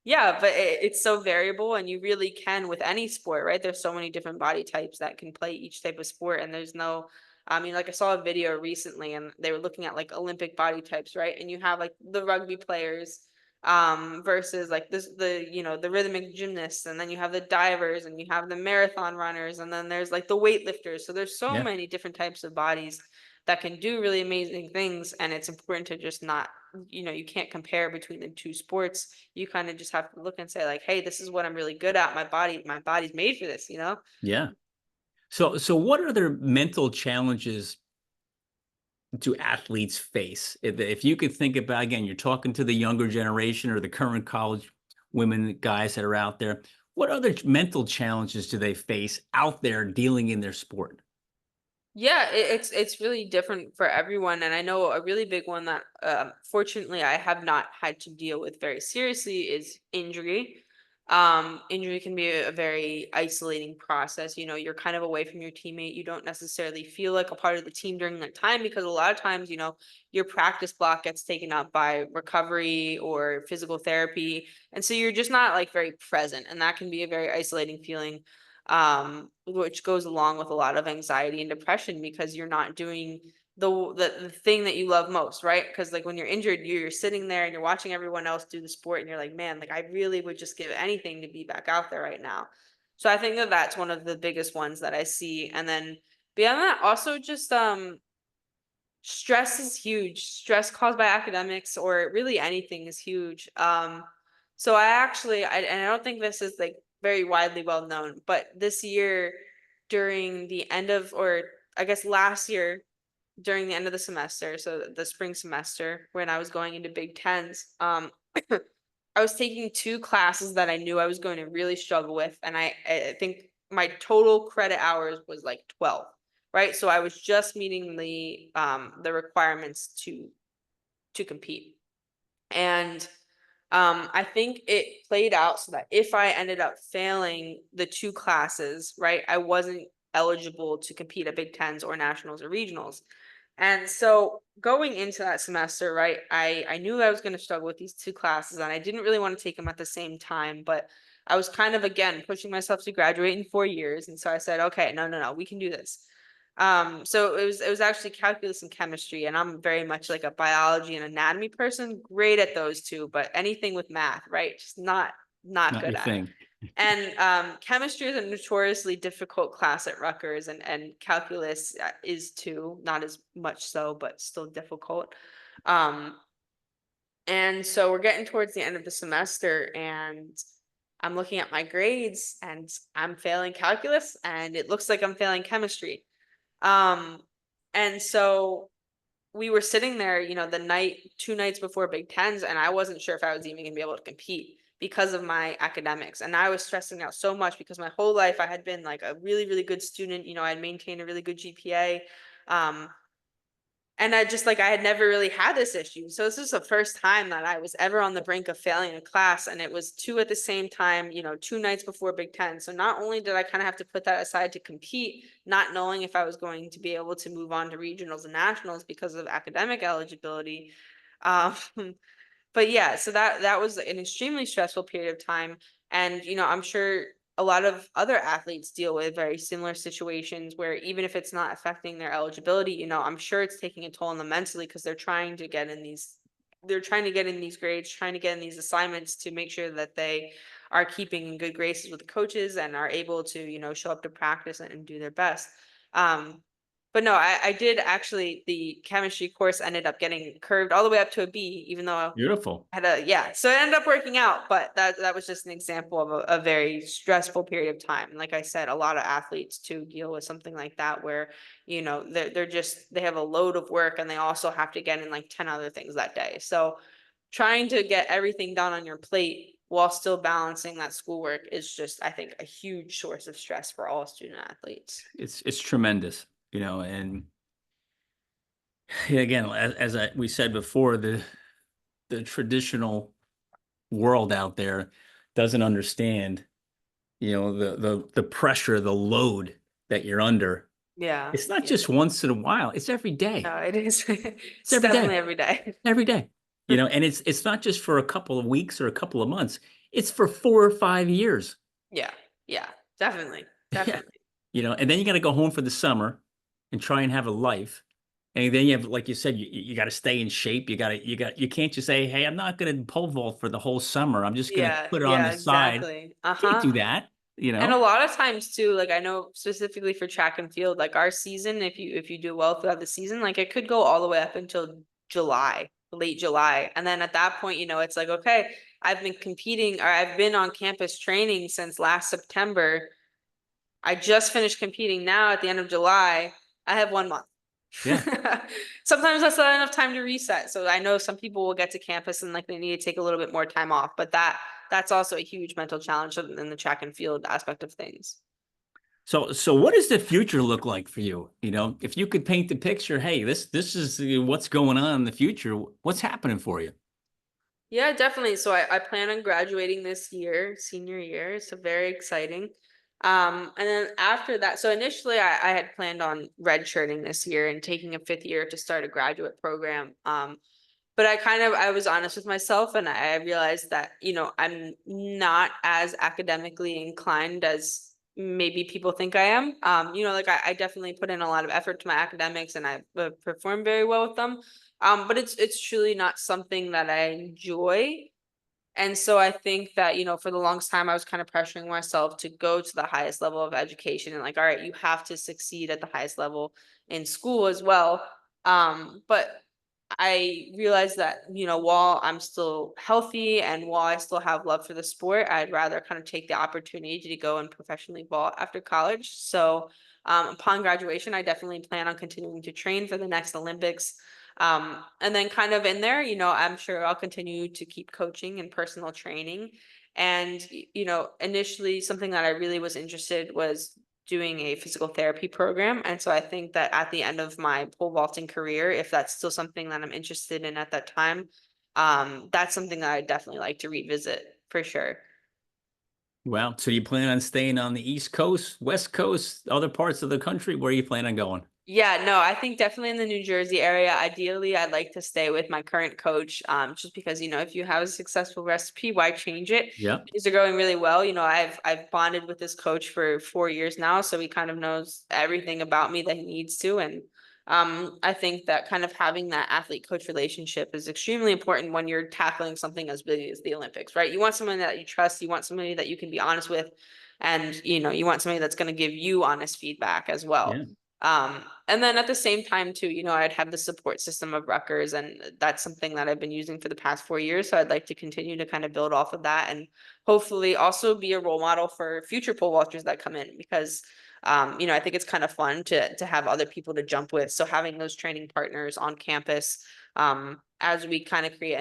yeah, but it's so variable and you really can with any sport, right? There's so many different body types that can play each type of sport, and there's no I mean, like I saw a video recently and they were looking at like Olympic body types, right? And you have like the rugby players versus like the rhythmic gymnasts, and then you have the divers and you have the marathon runners, and then there's like the weightlifters. So there's so yeah, many different types of bodies that can do really amazing things, and it's important to just not, you can't compare between the two sports. You kind of just have to look and say like, hey, this is what I'm really good at. My body's made for this. yeah. So what are their mental challenges do athletes face? If you could think about, again, you're talking to the younger generation or the current college women, guys that are out there, what other mental challenges do they face out there dealing in their sport? Yeah, it's really different for everyone, and I know a really big one that fortunately I have not had to deal with very seriously is injury. Injury can be a very isolating process. You're kind of away from your teammate. You don't necessarily feel like a part of the team during that time because a lot of times, your practice block gets taken up by recovery or physical therapy, and so you're just not like very present, and that can be a very isolating feeling, which goes along with a lot of anxiety and depression because you're not doing the thing that you love most, right? Because like when you're injured, you're sitting there and you're watching everyone else do the sport, and you're like, man, like I really would just give anything to be back out there right now. So I think that that's one of the biggest ones that I see, and then beyond that, also just stress is huge. Stress caused by academics or really anything is huge. So and I don't think this is like very widely well known, but this year during the end of, or I guess last year, during the end of the semester, so the spring semester, when I was going into Big Tens, I was taking two classes that I knew I was going to really struggle with, and I think my total credit hours was like 12, right? So I was just meeting the requirements to compete. And I think it played out so that if I ended up failing the two classes, right, I wasn't eligible to compete at Big Tens or nationals or regionals. And so going into that semester, right, I knew I was going to struggle with these two classes and I didn't really want to take them at the same time, but I was kind of again pushing myself to graduate in 4 years. And so I said, okay, no, we can do this. So it was actually calculus and chemistry, and I'm very much like a biology and anatomy person, great at those two, but anything with math, right? Just not Not good your at. thing. And chemistry is a notoriously difficult class at Rutgers, and calculus is too, not as much so, but still difficult. Um, and so we're getting towards the end of the semester, and I'm looking at my grades, and I'm failing calculus, and it looks like I'm failing chemistry. Um, and so we were sitting there, the two nights before Big Tens, and I wasn't sure if I was even gonna be able to compete because of my academics. And I was stressing out so much because my whole life I had been like a really, really good student. I had maintained a really good GPA. Um, and I had never really had this issue. So this is the first time that I was ever on the brink of failing a class. And it was two at the same time, 2 nights before Big Ten. So not only did I kind of have to put that aside to compete, not knowing if I was going to be able to move on to regionals and nationals because of academic eligibility. Um, but yeah, so that was an extremely stressful period of time. And I'm sure a lot of other athletes deal with very similar situations where even if it's not affecting their eligibility, I'm sure it's taking a toll on them mentally because they're trying to get in these grades, trying to get in these assignments to make sure that they are keeping in good graces with the coaches and are able to, show up to practice and do their best. Um, but no, I did actually, the chemistry course ended up getting curved all the way up to a B, even though Beautiful. yeah, so it ended up working out, but that was just an example of a very stressful period of time. Like I said, a lot of athletes too deal with something like that where, they have a load of work and they also have to get in like 10 other things that day. So trying to get everything done on your plate while still balancing that schoolwork is just, I think, a huge source of stress for all student athletes. It's tremendous, and again, we said before, the traditional world out there doesn't understand, the pressure, the load that you're under. Yeah, It's not yeah. just once in a while, it's every day. No, it is. It's It's every day. definitely every day. Every day. And it's not just for a couple of weeks or a couple of months. It's for 4 or 5 years. Yeah, yeah, definitely, Yeah. definitely. And then you got to go home for the summer and try and have a life. And then you have, like you said, you got to stay in shape. You can't just say, hey, I'm not going to pole vault for the whole summer. I'm just going to Yeah, put it on yeah, the side. exactly. Can't Uh-huh. do that, you And a know? lot of times too, like I know specifically for track and field, like our season, if you do well throughout the season, like it could go all the way up until July, late July. And then at that point, it's like, okay, I've been competing or I've been on campus training since last September. I just finished competing now at the end of July. I have 1 month. Yeah. Sometimes that's not enough time to reset. So I know some people will get to campus and like they need to take a little bit more time off, but that's also a huge mental challenge in the track and field aspect of things. So what does the future look like for you? If you could paint the picture, hey, this is what's going on in the future. What's happening for you? Yeah, definitely. So I plan on graduating this year, senior year. So very exciting. And then after that, so initially I had planned on redshirting this year and taking a fifth year to start a graduate program. But I was honest with myself and I realized that, I'm not as academically inclined as maybe people think I am. Like I definitely put in a lot of effort to my academics and I perform very well with them. But it's truly not something that I enjoy. And so I think that, for the longest time, I was kind of pressuring myself to go to the highest level of education and like, all right, you have to succeed at the highest level in school as well. But I realized that, while I'm still healthy and while I still have love for the sport, I'd rather kind of take the opportunity to go and professionally vault after college. So, upon graduation, I definitely plan on continuing to train for the next Olympics. And then kind of in there, I'm sure I'll continue to keep coaching and personal training. And, initially something that I really was interested was doing a physical therapy program. And so I think that at the end of my pole vaulting career, if that's still something that I'm interested in at that time, that's something that I'd definitely like to revisit for sure. Well, so you plan on staying on the East Coast, West Coast, other parts of the country? Where you plan on going? Yeah, no, I think definitely in the New Jersey area. Ideally, I'd like to stay with my current coach, just because, if you have a successful recipe, why change it? Yeah, Things are going really well. I've bonded with this coach for 4 years now, so he kind of knows everything about me that he needs to. And I think that kind of having that athlete coach relationship is extremely important when you're tackling something as big as the Olympics, right? You want someone that you trust, you want somebody that you can be honest with, and you want somebody that's going to give you honest feedback as well. yeah, And then at the same time too, I'd have the support system of Rutgers, and that's something that I've been using for the past 4 years. So I'd like to continue to kind of build off of that and hopefully also be a role model for future pole vaulters that come in because I think it's kind of fun to have other people to jump with. So having those training partners on campus, as we kind of create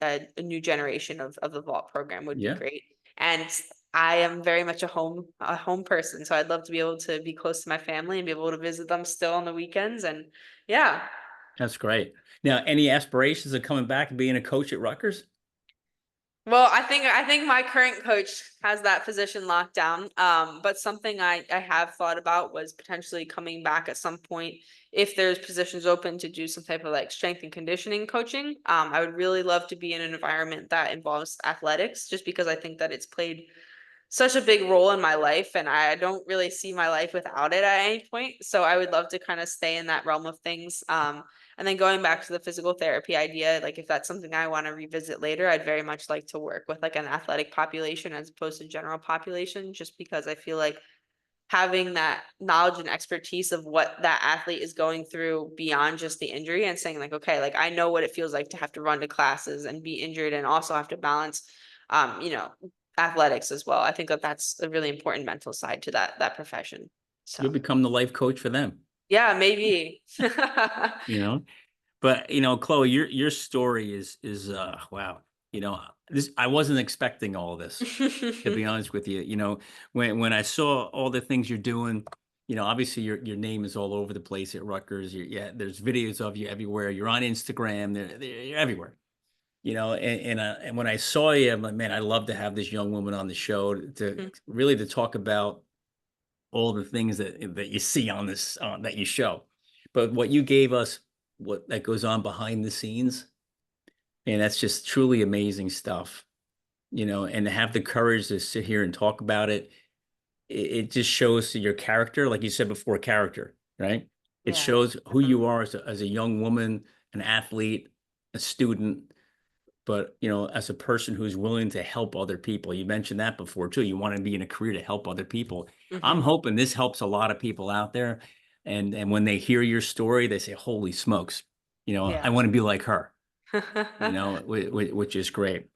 a new generation of the vault program would be yeah. great. And I am very much a home person, so I'd love to be able to be close to my family and be able to visit them still on the weekends. And yeah. That's great. Now, any aspirations of coming back and being a coach at Rutgers? Well, I think my current coach has that position locked down. But something I have thought about was potentially coming back at some point if there's positions open to do some type of like strength and conditioning coaching. I would really love to be in an environment that involves athletics, just because I think that it's played such a big role in my life, and I don't really see my life without it at any point. So I would love to kind of stay in that realm of things. And then going back to the physical therapy idea, like if that's something I want to revisit later, I'd very much like to work with like an athletic population as opposed to general population, just because I feel like having that knowledge and expertise of what that athlete is going through beyond just the injury and saying like, okay, like I know what it feels like to have to run to classes and be injured and also have to balance, um, you know, athletics as well. I think that that's a really important mental side to that profession. You'll So become the life coach for them, yeah, maybe. you know? But Chloe, your story is wow. This I wasn't expecting all this, to be honest with you. When I saw all the things you're doing, obviously your name is all over the place at Rutgers. Yeah, there's videos of you everywhere. You're on Instagram. You're everywhere. And when I saw you, I'm like, man, I'd love to have this young woman on the show to talk about all the things that you see on this that you show. But what you gave us, what that goes on behind the scenes, and that's just truly amazing stuff. And to have the courage to sit here and talk about it, it just shows your character, like you said before, character, right? It Yeah, shows who you definitely. are as a young woman, an athlete, a student, but as a person who's willing to help other people. You mentioned that before too. You want to be in a career to help other people. I'm Hmm. hoping this helps a lot of people out there, and when they hear your story, they say, holy smokes, Yeah. I want to be like her. Which is great.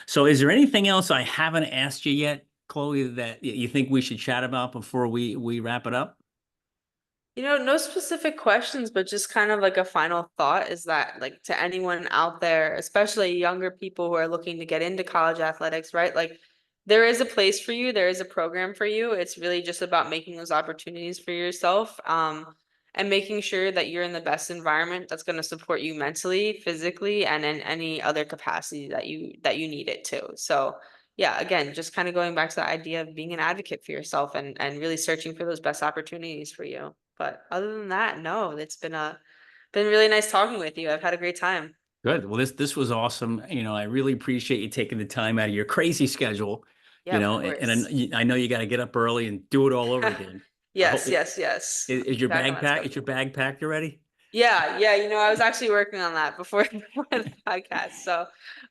So is there anything else I haven't asked you yet, Chloe, that you think we should chat about before we wrap it up? No specific questions, but just kind of like a final thought is that, like, to anyone out there, especially younger people who are looking to get into college athletics, right? Like, there is a place for you, there is a program for you. It's really just about making those opportunities for yourself, and making sure that you're in the best environment that's going to support you mentally, physically, and in any other capacity that you need it to. So, yeah, again, just kind of going back to the idea of being an advocate for yourself and really searching for those best opportunities for you. But other than that, no, it's been really nice talking with you. I've had a great time. Good. Well, this was awesome. I really appreciate you taking the time out of your crazy schedule, Yeah, of and course. I know you got to get up early and do it all over again. I hope Yes, yes, yes. I'll is be your back on bag that packed? Is your schedule. bag packed already? Yeah, yeah, I was actually working on that before, before the podcast, so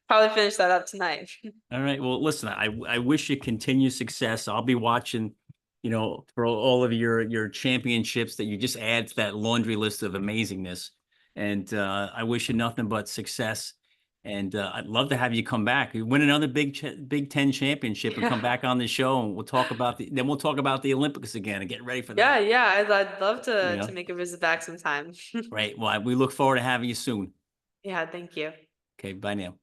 probably finish that up tonight. All right. Well, listen, I wish you continued success. I'll be watching, for all of your championships that you just add to that laundry list of amazingness. And I wish you nothing but success. And I'd love to have you come back. You win another Big Ten championship and come back on the show, and we'll talk about we'll talk about the Olympics again and get ready for Yeah, that. yeah, I'd love You to know, make a visit back sometime. right? Well, we look forward to having you soon. Yeah, thank you. Okay, bye now.